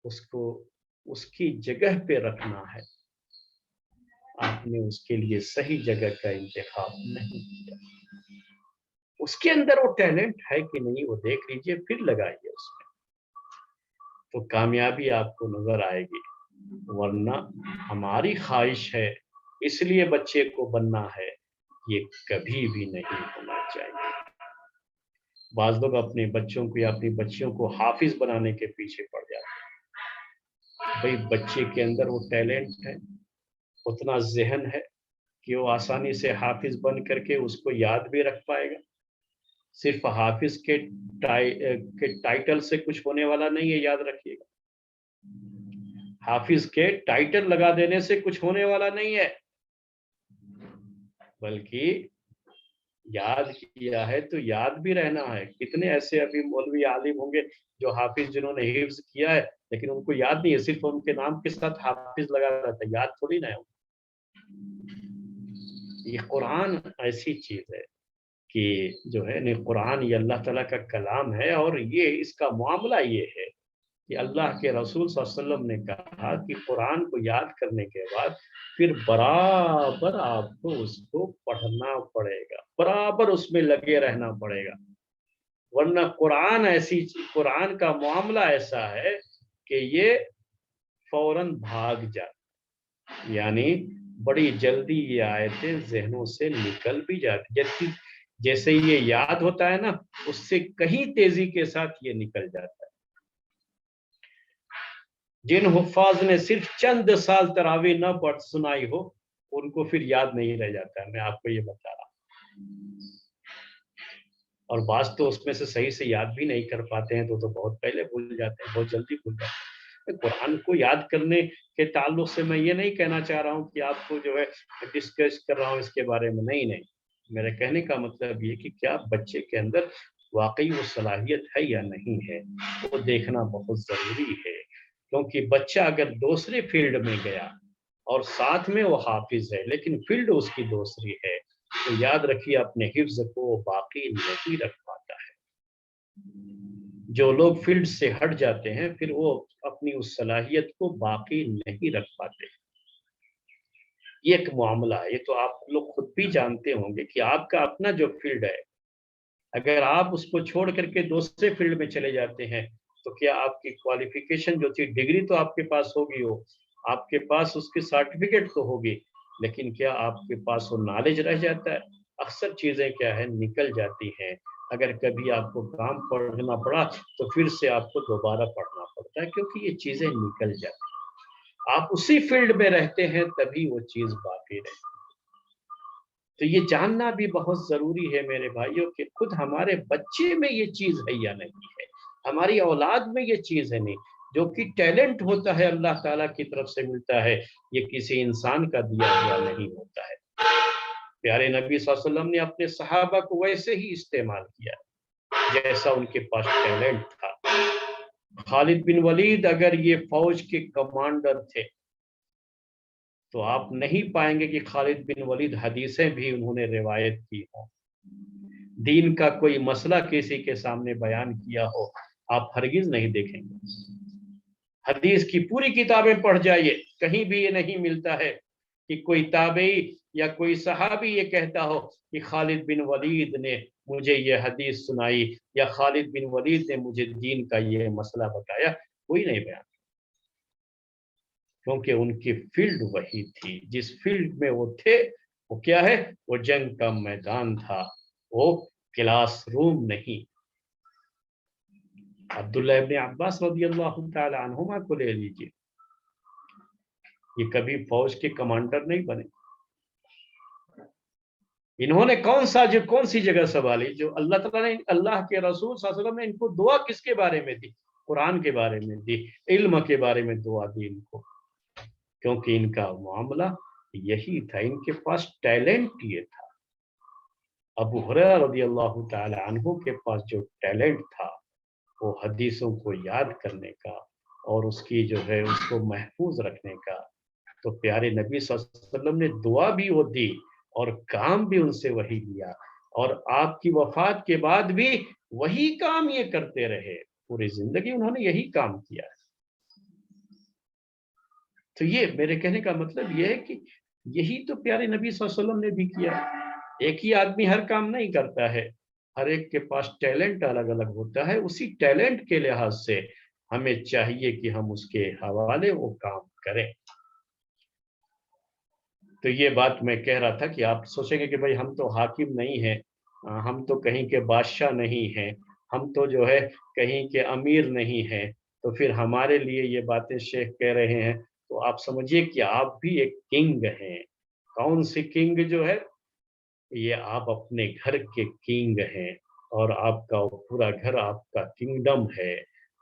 اس کو اس کی جگہ پہ رکھنا ہے. آپ نے اس کے لیے صحیح جگہ کا انتخاب نہیں کیا. اس کے اندر وہ ٹیلنٹ ہے کہ نہیں وہ دیکھ لیجئے، پھر لگائیے اس میں، تو کامیابی آپ کو نظر آئے گی. ورنہ ہماری خواہش ہے اس لیے بچے کو بننا ہے، یہ کبھی بھی نہیں ہونا چاہیے. بعض لوگ اپنے بچوں کو یا اپنی بچیوں کو حافظ بنانے کے پیچھے پڑ جاتے ہیں. بھئی بچے کے اندر وہ ٹیلنٹ ہے، اتنا ذہن ہے کہ وہ آسانی سے حافظ بن کر کے اس کو یاد بھی رکھ پائے گا. صرف حافظ کے ٹائٹل سے کچھ ہونے والا نہیں ہے، یاد رکھیے گا. حافظ کے ٹائٹل لگا دینے سے کچھ ہونے والا نہیں ہے، بلکہ یاد کیا ہے تو یاد بھی رہنا ہے. کتنے ایسے ابھی مولوی عالم ہوں گے جو حافظ جنہوں نے حفظ کیا ہے لیکن ان کو یاد نہیں ہے، صرف ان کے نام کے ساتھ حافظ لگا رہتا ہے، یاد تھوڑی نہ ہے. یہ قرآن ایسی چیز ہے کہ جو ہے قرآن یہ اللہ تعالیٰ کا کلام ہے، اور یہ اس کا معاملہ یہ ہے کہ اللہ کے رسول صلی اللہ علیہ وسلم نے کہا کہ قرآن کو یاد کرنے کے بعد پھر برابر آپ کو اس کو پڑھنا پڑے گا، برابر اس میں لگے رہنا پڑے گا. ورنہ قرآن کا معاملہ ایسا ہے کہ یہ فوراً بھاگ جائے، یعنی بڑی جلدی یہ آیتیں ذہنوں سے نکل بھی جاتی، جیسے یہ یاد ہوتا ہے نا اس سے کہیں تیزی کے ساتھ یہ نکل جاتا ہے. جن حفاظ نے صرف چند سال تراویح نہ پڑھ سنائی ہو ان کو پھر یاد نہیں رہ جاتا ہے، میں آپ کو یہ بتا رہا ہوں. اور بعض تو اس میں سے صحیح سے یاد بھی نہیں کر پاتے ہیں، تو بہت پہلے بھول جاتے ہیں، بہت جلدی بھول جاتے ہیں. قرآن کو یاد کرنے کے تعلق سے میں یہ نہیں کہنا چاہ رہا ہوں کہ آپ کو جو ہے ڈسکس کر رہا ہوں اس کے بارے میں، نہیں. میرے کہنے کا مطلب یہ کہ کیا بچے کے اندر واقعی وہ صلاحیت ہے یا نہیں ہے، وہ دیکھنا بہت ضروری ہے. کیونکہ بچہ اگر دوسرے فیلڈ میں گیا اور ساتھ میں وہ حافظ ہے لیکن فیلڈ اس کی دوسری ہے، تو یاد رکھیے اپنے حفظ کو باقی نہیں رکھ پاتا ہے۔ جو لوگ فیلڈ سے ہٹ جاتے ہیں پھر وہ اپنی اس صلاحیت کو باقی نہیں رکھ پاتے۔ یہ ایک معاملہ ہے، یہ تو آپ لوگ خود بھی جانتے ہوں گے کہ آپ کا اپنا جو فیلڈ ہے، اگر آپ اس کو چھوڑ کر کے دوسرے فیلڈ میں چلے جاتے ہیں تو کیا آپ کی کوالیفیکیشن جو تھی، ڈگری تو آپ کے پاس ہوگی، ہو آپ کے پاس اس کی سرٹیفکیٹ تو ہوگی، لیکن کیا آپ کے پاس وہ نالج رہ جاتا ہے؟ اکثر چیزیں کیا ہے نکل جاتی ہیں۔ اگر کبھی آپ کو کام پڑھنا پڑا تو پھر سے آپ کو دوبارہ پڑھنا پڑتا ہے، کیونکہ یہ چیزیں نکل جاتی ہیں۔ آپ اسی فیلڈ میں رہتے ہیں تبھی وہ چیز باقی رہتی ہے۔ تو یہ جاننا بھی بہت ضروری ہے میرے بھائیوں کہ خود ہمارے بچے میں یہ چیز ہے یا نہیں ہے، ہماری اولاد میں یہ چیز ہے نہیں۔ جو کہ ٹیلنٹ ہوتا ہے اللہ تعالیٰ کی طرف سے ملتا ہے، یہ کسی انسان کا دیا ہوا نہیں ہوتا ہے۔ پیارے نبی صلی اللہ علیہ وسلم نے اپنے صحابہ کو ویسے ہی استعمال کیا جیسا ان کے پاس ٹیلنٹ تھا۔ خالد بن ولید اگر یہ فوج کے کمانڈر تھے تو آپ نہیں پائیں گے کہ خالد بن ولید حدیثیں بھی انہوں نے روایت کی ہوں، دین کا کوئی مسئلہ کسی کے سامنے بیان کیا ہو، آپ ہرگز نہیں دیکھیں گے۔ حدیث کی پوری کتابیں پڑھ جائیے، کہیں بھی یہ نہیں ملتا ہے کہ کوئی تابعی یا کوئی صحابی یہ کہتا ہو کہ خالد بن ولید نے مجھے یہ حدیث سنائی یا خالد بن ولید نے مجھے دین کا یہ مسئلہ بتایا، کوئی نہیں بیان، کیونکہ ان کی فیلڈ وہی تھی، جس فیلڈ میں وہ تھے وہ کیا ہے، وہ جنگ کا میدان تھا، وہ کلاس روم نہیں۔ عبداللہ ابن عباس رضی اللہ تعالی عنہما کو لے لیجیے، یہ کبھی فوج کے کمانڈر نہیں بنے، انہوں نے کون سی جگہ سنبھالی جو اللہ تعالیٰ نے، اللہ کے رسول صلی اللہ علیہ وسلم نے ان کو دعا کس کے بارے میں دی؟ قرآن کے بارے میں دی، علم کے بارے میں دعا دی ان کو، کیونکہ ان کا معاملہ یہی تھا، ان کے پاس ٹیلنٹ یہ تھا۔ ابو ہریرہ رضی اللہ تعالی عنہ کے پاس جو ٹیلنٹ تھا وہ حدیثوں کو یاد کرنے کا اور اس کی جو ہے اس کو محفوظ رکھنے کا، تو پیارے نبی صلی اللہ علیہ وسلم نے دعا بھی وہ دی اور کام بھی ان سے وہی لیا، اور آپ کی وفات کے بعد بھی وہی کام یہ کرتے رہے، پوری زندگی انہوں نے یہی کام کیا ہے۔ تو یہ میرے کہنے کا مطلب یہ ہے کہ یہی تو پیارے نبی صلی اللہ علیہ وسلم نے بھی کیا۔ ایک ہی آدمی ہر کام نہیں کرتا ہے، ہر ایک کے پاس ٹیلنٹ الگ الگ ہوتا ہے، اسی ٹیلنٹ کے لحاظ سے ہمیں چاہیے کہ ہم اس کے حوالے وہ کام کریں۔ تو یہ بات میں کہہ رہا تھا کہ آپ سوچیں گے کہ بھائی ہم تو حاکم نہیں ہیں، ہم تو کہیں کے بادشاہ نہیں ہیں، ہم تو جو ہے کہیں کے امیر نہیں ہیں، تو پھر ہمارے لیے یہ باتیں شیخ کہہ رہے ہیں، تو آپ سمجھیے کہ آپ بھی ایک کنگ ہیں۔ کون سی کنگ جو ہے؟ یہ آپ اپنے گھر کے کنگ ہیں، اور آپ کا پورا گھر آپ کا کنگڈم ہے،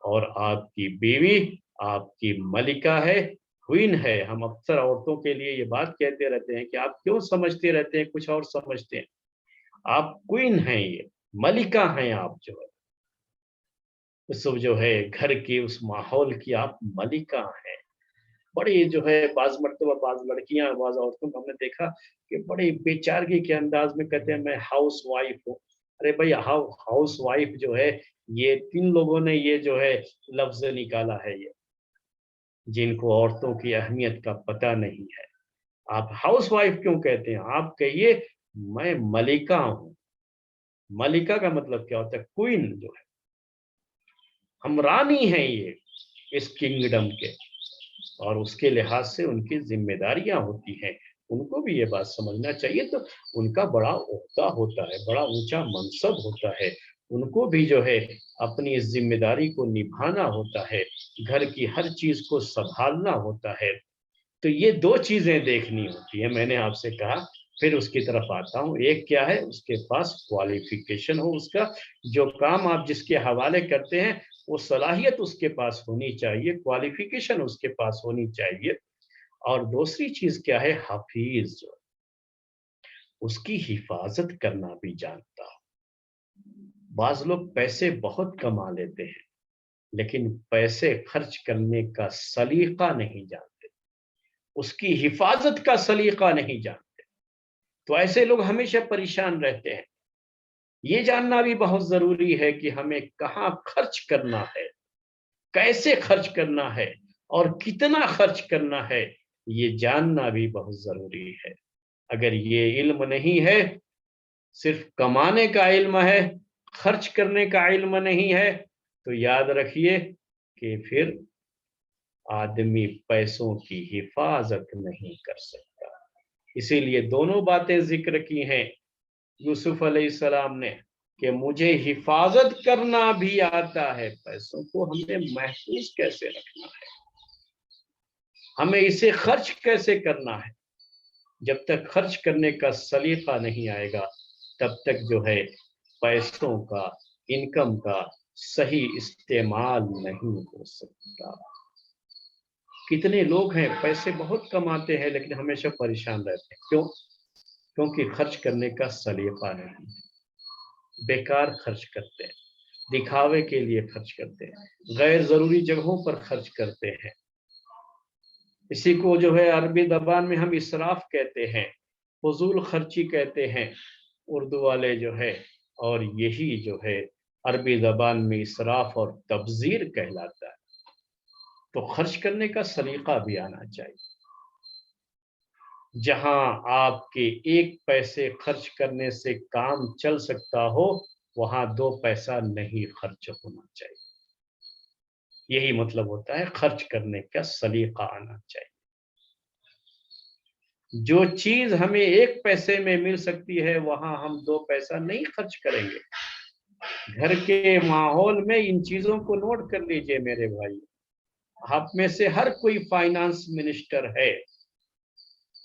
اور آپ کی بیوی آپ کی ملکہ ہے، کوئین ہے۔ ہم اکثر عورتوں کے لیے یہ بات کہتے رہتے ہیں کہ آپ کیوں سمجھتے رہتے ہیں کچھ اور سمجھتے ہیں، آپ کوئین ہیں، یہ ملکہ ہیں، آپ جو ہے اس جو ہے گھر کی اس ماحول کی آپ ملکہ ہیں۔ بڑی جو ہے بعض مرتبہ بعض لڑکیاں بعض عورتوں کو ہم نے دیکھا کہ بڑی بے چارگی کے انداز میں کہتے ہیں میں ہاؤس وائف ہوں۔ ارے بھائی ہاؤس وائف جو ہے یہ کن لوگوں نے یہ جو ہے لفظ نکالا ہے، یہ جن کو عورتوں کی اہمیت کا پتہ نہیں ہے۔ آپ ہاؤس وائف کیوں کہتے ہیں؟ آپ کہیے میں ملکہ ہوں۔ ملکہ کا مطلب کیا ہوتا ہے؟ کوئین جو ہے، ہم رانی ہیں یہ اس کنگڈم کے، اور اس کے لحاظ سے ان کی ذمہ داریاں ہوتی ہیں، ان کو بھی یہ بات سمجھنا چاہیے۔ تو ان کا بڑا عہدہ ہوتا ہے، بڑا اونچا منصب ہوتا ہے، ان کو بھی جو ہے اپنی اس ذمہ داری کو نبھانا ہوتا ہے، گھر کی ہر چیز کو سنبھالنا ہوتا ہے۔ تو یہ دو چیزیں دیکھنی ہوتی ہیں، میں نے آپ سے کہا، پھر اس کی طرف آتا ہوں۔ ایک کیا ہے؟ اس کے پاس کوالیفیکیشن ہو، اس کا جو کام آپ جس کے حوالے کرتے ہیں وہ صلاحیت اس کے پاس ہونی چاہیے، کوالیفیکیشن اس کے پاس ہونی چاہیے۔ اور دوسری چیز کیا ہے؟ حفیظ، اس کی حفاظت کرنا بھی جانتا ہو۔ بعض لوگ پیسے بہت کما لیتے ہیں لیکن پیسے خرچ کرنے کا سلیقہ نہیں جانتے، اس کی حفاظت کا سلیقہ نہیں جانتے۔ تو ایسے لوگ ہمیشہ پریشان رہتے ہیں. یہ جاننا بھی بہت ضروری ہے کہ ہمیں کہاں خرچ کرنا ہے، کیسے خرچ کرنا ہے اور کتنا خرچ کرنا ہے، یہ جاننا بھی بہت ضروری ہے. اگر یہ علم نہیں ہے، صرف کمانے کا علم ہے، خرچ کرنے کا علم نہیں ہے، تو یاد رکھیے کہ پھر آدمی پیسوں کی حفاظت نہیں کر سکتا. اسی لیے دونوں باتیں ذکر کی ہیں یوسف علیہ السلام نے کہ مجھے حفاظت کرنا بھی آتا ہے، پیسوں کو ہمیں محفوظ کیسے رکھنا ہے، ہمیں اسے خرچ کیسے کرنا ہے. جب تک خرچ کرنے کا سلیقہ نہیں آئے گا تب تک جو ہے پیسوں کا، انکم کا صحیح استعمال نہیں ہو سکتا. کتنے لوگ ہیں پیسے بہت کماتے ہیں لیکن ہمیشہ پریشان رہتے ہیں. کیوں؟ کیونکہ خرچ کرنے کا سلیقہ نہیں ہے، بیکار خرچ کرتے ہیں، دکھاوے کے لیے خرچ کرتے ہیں، غیر ضروری جگہوں پر خرچ کرتے ہیں. اسی کو جو ہے عربی زبان میں ہم اسراف کہتے ہیں، فضول خرچی کہتے ہیں اردو والے جو ہے، اور یہی جو ہے عربی زبان میں اسراف اور تبذیر کہلاتا ہے. تو خرچ کرنے کا سلیقہ بھی آنا چاہیے. جہاں آپ کے ایک پیسے خرچ کرنے سے کام چل سکتا ہو وہاں 2 پیسہ نہیں خرچ ہونا چاہیے. یہی مطلب ہوتا ہے خرچ کرنے کا سلیقہ آنا چاہیے. جو چیز ہمیں 1 پیسے میں مل سکتی ہے وہاں ہم 2 پیسہ نہیں خرچ کریں گے. گھر کے ماحول میں ان چیزوں کو نوٹ کر لیجئے میرے بھائی. آپ میں سے ہر کوئی فائنانس منسٹر ہے،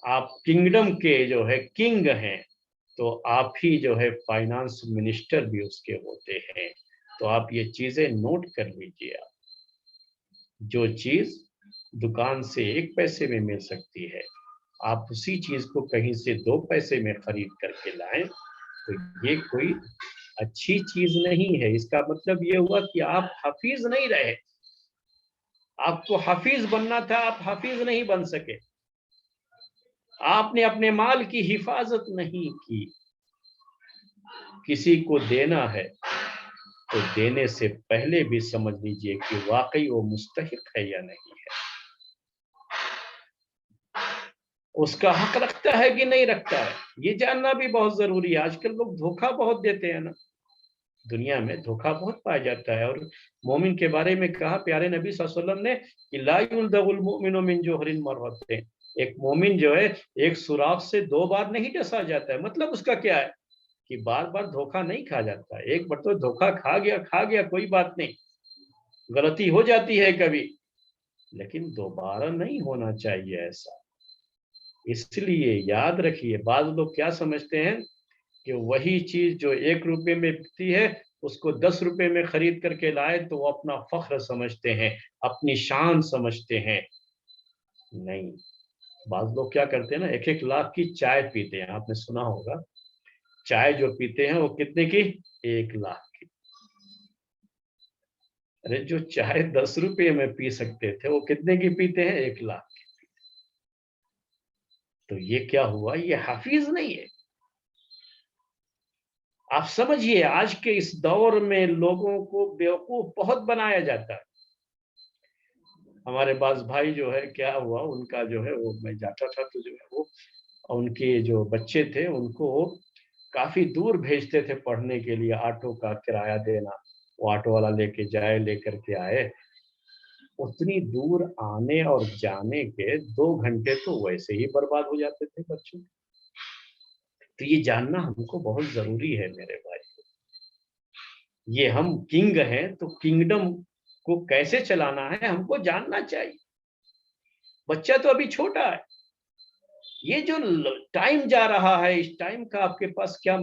آپ کنگڈم کے جو ہے کنگ ہیں، تو آپ ہی جو ہے فائنانس منسٹر بھی اس کے ہوتے ہیں. تو آپ یہ چیزیں نوٹ کر لیجئے. جو چیز دکان سے 1 پیسے میں مل سکتی ہے آپ اسی چیز کو کہیں سے 2 پیسے میں خرید کر کے لائیں تو یہ کوئی اچھی چیز نہیں ہے. اس کا مطلب یہ ہوا کہ آپ حفیظ نہیں رہے. آپ کو حفیظ بننا تھا، آپ حفیظ نہیں بن سکے. آپ نے اپنے مال کی حفاظت نہیں کی. کسی کو دینا ہے تو دینے سے پہلے بھی سمجھ لیجئے کہ واقعی وہ مستحق ہے یا نہیں ہے، اس کا حق رکھتا ہے کہ نہیں رکھتا ہے. یہ جاننا بھی بہت ضروری ہے. آج کل لوگ دھوکہ بہت دیتے ہیں نا، دنیا میں دھوکہ بہت پایا جاتا ہے. اور مومن کے بارے میں کہا پیارے نبی صلی اللہ علیہ وسلم نے کہ لا یلدغ المؤمن من جوہر مرتين. ایک مومن جو ہے ایک سوراخ سے 2 بار نہیں ڈسا جاتا ہے. مطلب اس کا کیا ہے کہ بار بار دھوکہ نہیں کھا جاتا ہے. ایک بار تو دھوکہ کھا گیا کوئی بات نہیں، غلطی ہو جاتی ہے کبھی، لیکن دوبارہ نہیں ہونا چاہیے ایسا. اس لیے یاد رکھیے بعض لوگ کیا سمجھتے ہیں کہ وہی چیز جو 1 روپے میں بکتی ہے اس کو 10 روپے میں خرید کر کے لائے تو وہ اپنا فخر سمجھتے ہیں، اپنی شان سمجھتے ہیں. نہیں، بعض لوگ کیا کرتے ہیں نا 1 لاکھ کی چائے پیتے ہیں. آپ نے سنا ہوگا چائے جو پیتے ہیں وہ کتنے کی؟ 1 لاکھ کی. ارے جو چائے 10 روپے میں پی سکتے تھے وہ کتنے کی پیتے ہیں؟ 1 لاکھ کی. تو یہ کیا ہوا؟ یہ حفیظ نہیں ہے. آپ سمجھیے آج کے اس دور میں لوگوں کو بیوقوف بہت بنایا جاتا ہے. ہمارے بعض بھائی جو ہے کیا ہوا ان کا جو ہے وہ میں جاتا تھا تو جو ہے وہ ان کے جو بچے تھے ان کو کافی دور بھیجتے تھے پڑھنے کے لیے، آٹو کا کرایہ دینا، وہ آٹو والا لے کے جائے، لے کر کے آئے. اتنی دور آنے اور جانے کے 2 گھنٹے تو ویسے ہی برباد ہو جاتے تھے بچوں. تو یہ جاننا ہم کو بہت ضروری ہے میرے بھائی. یہ ہم کنگ ہیں تو کنگڈم کو کیسے چلانا ہے ہم کو جاننا چاہیے. بچہ تو ابھی چھوٹا ہے. یہ جو ٹائم جا رہا ہے اس ٹائم کا آپ کے پاس کیا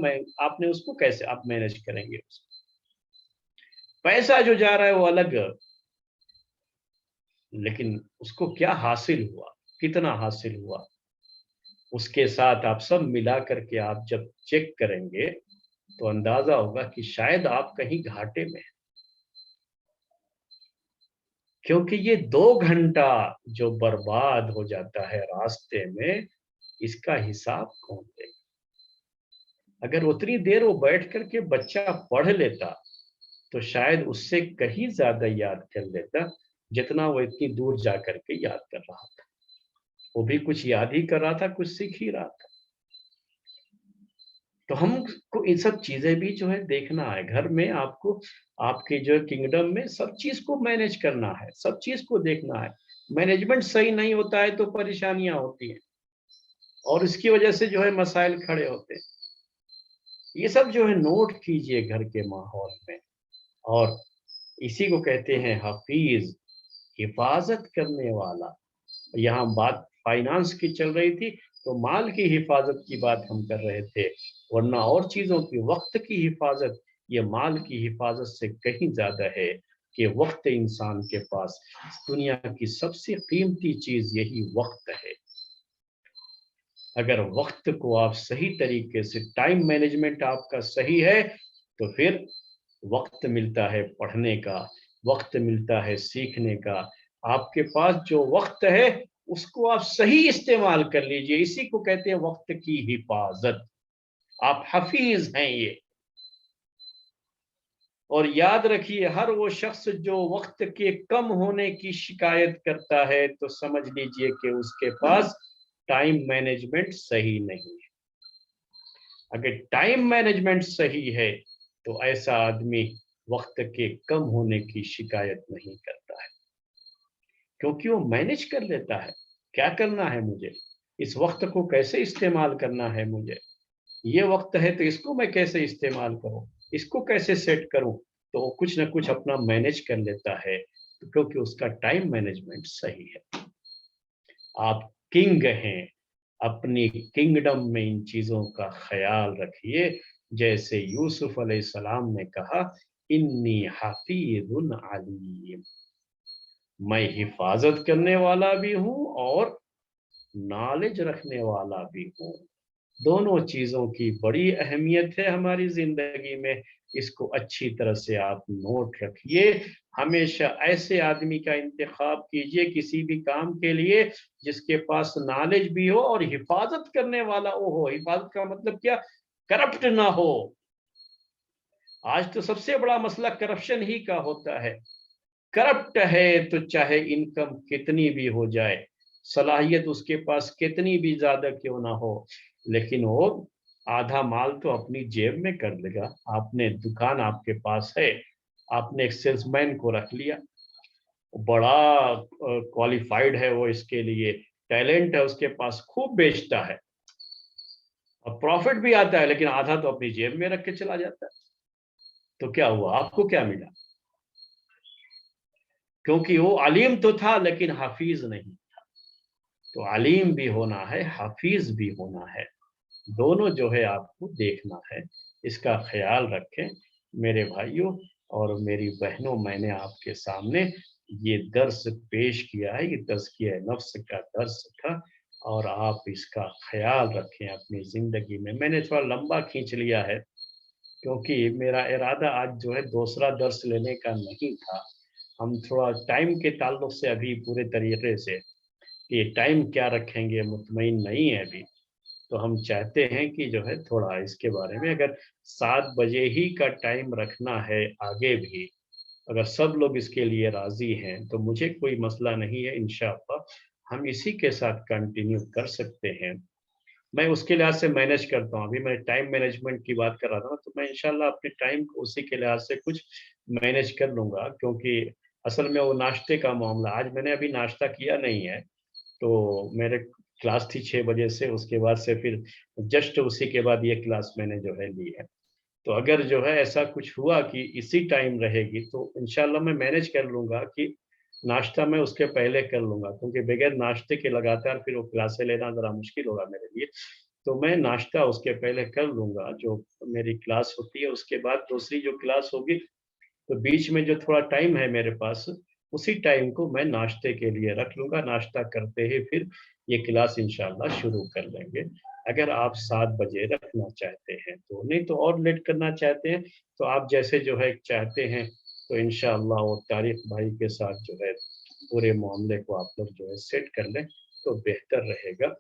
آپ نے اس کو کیسے آپ مینج کریں گے؟ پیسہ جو جا رہا ہے وہ الگ، لیکن اس کو کیا حاصل ہوا، کتنا حاصل ہوا، اس کے ساتھ آپ سب ملا کر کے آپ جب چیک کریں گے تو اندازہ ہوگا کہ شاید آپ کہیں گھاٹے میں ہیں. کیونکہ یہ 2 گھنٹہ جو برباد ہو جاتا ہے راستے میں اس کا حساب کون دے گا؟ اگر اتنی دیر وہ بیٹھ کر کے بچہ پڑھ لیتا تو شاید اس سے کہیں زیادہ یاد کر لیتا جتنا وہ اتنی دور جا کر کے یاد کر رہا تھا. وہ بھی کچھ یاد ہی کر رہا تھا، کچھ سیکھ ہی رہا تھا. تو ہم کو یہ سب چیزیں بھی جو ہے دیکھنا ہے. گھر میں آپ کو آپ کے جو کنگڈم میں سب چیز کو مینج کرنا ہے، سب چیز کو دیکھنا ہے. مینجمنٹ صحیح نہیں ہوتا ہے تو پریشانیاں ہوتی ہیں اور اس کی وجہ سے جو ہے مسائل کھڑے ہوتے ہیں. یہ سب جو ہے نوٹ کیجئے گھر کے ماحول میں. اور اسی کو کہتے ہیں حفیظ، حفاظت کرنے والا. یہاں بات فائنانس کی چل رہی تھی تو مال کی حفاظت کی بات ہم کر رہے تھے، ورنہ اور چیزوں کی، وقت کی حفاظت یہ مال کی حفاظت سے کہیں زیادہ ہے کہ وقت انسان کے پاس دنیا کی سب سے قیمتی چیز یہی وقت ہے. اگر وقت کو آپ صحیح طریقے سے، ٹائم مینجمنٹ آپ کا صحیح ہے تو پھر وقت ملتا ہے پڑھنے کا، وقت ملتا ہے سیکھنے کا. آپ کے پاس جو وقت ہے اس کو آپ صحیح استعمال کر لیجئے. اسی کو کہتے ہیں وقت کی حفاظت. آپ حفیظ ہیں یہ. اور یاد رکھیے ہر وہ شخص جو وقت کے کم ہونے کی شکایت کرتا ہے تو سمجھ لیجئے کہ اس کے پاس ٹائم مینجمنٹ صحیح نہیں ہے. اگر ٹائم مینجمنٹ صحیح ہے تو ایسا آدمی وقت کے کم ہونے کی شکایت نہیں کرتا ہے، کیونکہ وہ مینج کر لیتا ہے. کیا کرنا ہے مجھے، اس وقت کو کیسے استعمال کرنا ہے مجھے، یہ وقت ہے تو اس کو میں کیسے استعمال کروں، اس کو کیسے سیٹ کروں. تو وہ کچھ نہ کچھ اپنا مینج کر لیتا ہے کیونکہ اس کا ٹائم مینجمنٹ صحیح ہے. آپ کنگ ہیں، اپنی کنگڈم میں ان چیزوں کا خیال رکھیے. جیسے یوسف علیہ السلام نے کہا انی حفیظ علیم، میں حفاظت کرنے والا بھی ہوں اور نالج رکھنے والا بھی ہوں. دونوں چیزوں کی بڑی اہمیت ہے ہماری زندگی میں. اس کو اچھی طرح سے آپ نوٹ رکھیے. ہمیشہ ایسے آدمی کا انتخاب کیجئے کسی بھی کام کے لیے جس کے پاس نالج بھی ہو اور حفاظت کرنے والا وہ ہو. حفاظت کا مطلب کیا، کرپٹ نہ ہو. آج تو سب سے بڑا مسئلہ کرپشن ہی کا ہوتا ہے. کرپٹ ہے تو چاہے انکم کتنی بھی ہو جائے، صلاحیت اس کے پاس کتنی بھی زیادہ کیوں نہ ہو، لیکن وہ آدھا مال تو اپنی جیب میں کر لے گا. آپ نے دکان آپ کے پاس ہے، آپ نے ایک سیلس مین کو رکھ لیا، بڑا کوالیفائڈ ہے وہ، اس کے لیے ٹیلنٹ ہے اس کے پاس، خوب بیچتا ہے اور پروفٹ بھی آتا ہے، لیکن آدھا تو اپنی جیب میں رکھ کے چلا جاتا ہے. تو کیا ہوا، آپ کو کیا ملا؟ کیونکہ وہ علیم تو تھا لیکن حفیظ نہیں تھا. تو علیم بھی ہونا ہے، حفیظ بھی ہونا ہے. دونوں جو ہے آپ کو دیکھنا ہے. اس کا خیال رکھیں میرے بھائیوں اور میری بہنوں. میں نے آپ کے سامنے یہ درس پیش کیا ہے، یہ تزکیہ نفس کا درس تھا، اور آپ اس کا خیال رکھیں اپنی زندگی میں. میں نے تھوڑا لمبا کھینچ لیا ہے کیونکہ میرا ارادہ آج جو ہے دوسرا درس لینے کا نہیں تھا. ہم تھوڑا ٹائم کے تعلق سے ابھی پورے طریقے سے کہ ٹائم کیا رکھیں گے مطمئن نہیں ہے ابھی. تو ہم چاہتے ہیں کہ جو ہے تھوڑا اس کے بارے میں، اگر 7 بجے ہی کا ٹائم رکھنا ہے آگے بھی، اگر سب لوگ اس کے لیے راضی ہیں تو مجھے کوئی مسئلہ نہیں ہے. انشاءاللہ ہم اسی کے ساتھ کنٹینیو کر سکتے ہیں. میں اس کے لحاظ سے مینج کرتا ہوں. ابھی میں ٹائم مینجمنٹ کی بات کر رہا تھا تو میں انشاءاللہ اپنے ٹائم کو اسی کے لحاظ سے کچھ مینج کر لوں گا. کیونکہ اصل میں وہ ناشتے کا معاملہ، آج میں نے ابھی ناشتہ کیا نہیں ہے. تو میرے کلاس تھی 6 بجے سے، اس کے بعد سے پھر جسٹ اسی کے بعد یہ کلاس میں نے جو ہے لی ہے. تو اگر جو ہے ایسا کچھ ہوا کہ اسی ٹائم رہے گی تو انشاءاللہ میں مینج کر لوں گا کہ ناشتہ میں اس کے پہلے کر لوں گا. کیونکہ بغیر ناشتے کے لگاتار پھر وہ کلاسیں لینا ذرا مشکل ہوگا میرے لیے. تو میں ناشتہ اس کے پہلے کر لوں گا. جو میری کلاس ہوتی ہے اس کے بعد دوسری جو کلاس ہوگی تو بیچ میں جو تھوڑا ٹائم ہے میرے پاس، اسی ٹائم کو میں ناشتے کے لیے رکھ لوں گا. ناشتہ کرتے ہی پھر یہ کلاس انشاءاللہ شروع کر لیں گے. اگر آپ 7 بجے رکھنا چاہتے ہیں تو، نہیں تو اور لیٹ کرنا چاہتے ہیں تو آپ جیسے جو ہے چاہتے ہیں تو انشاءاللہ وہ طارق بھائی کے ساتھ جو ہے پورے معاملے کو آپ لوگ جو ہے سیٹ کر لیں تو بہتر رہے گا.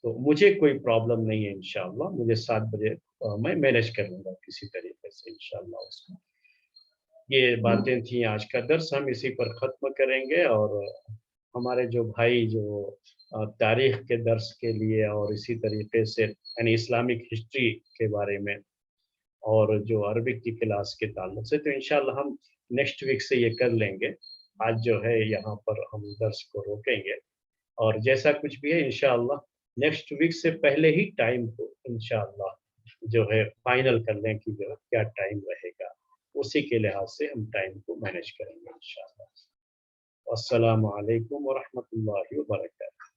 تو مجھے کوئی پرابلم نہیں ہے انشاءاللہ، مجھے 7 بجے میں مینیج کر لوں گا کسی طریقے سے انشاءاللہ اس کو۔ یہ باتیں تھیں آج کا درس، ہم اسی پر ختم کریں گے، اور ہمارے جو بھائی جو تاریخ کے درس کے لیے اور اسی طریقے سے یعنی اسلامک ہسٹری کے بارے میں اور جو عربک کی کلاس کے تعلق سے، تو انشاءاللہ ہم نیکسٹ ویک سے یہ کر لیں گے۔ آج جو ہے یہاں پر ہم درس کو روکیں گے، اور جیسا کچھ بھی ہے انشاءاللہ نیکسٹ ویک سے پہلے ہی ٹائم کو انشاءاللہ جو ہے فائنل کر لیں کہ جو ہے کیا ٹائم رہے گا، اسی کے لحاظ سے ہم ٹائم کو مینیج کریں گے انشاءاللہ۔ السلام علیکم ورحمۃ اللہ وبرکاتہ۔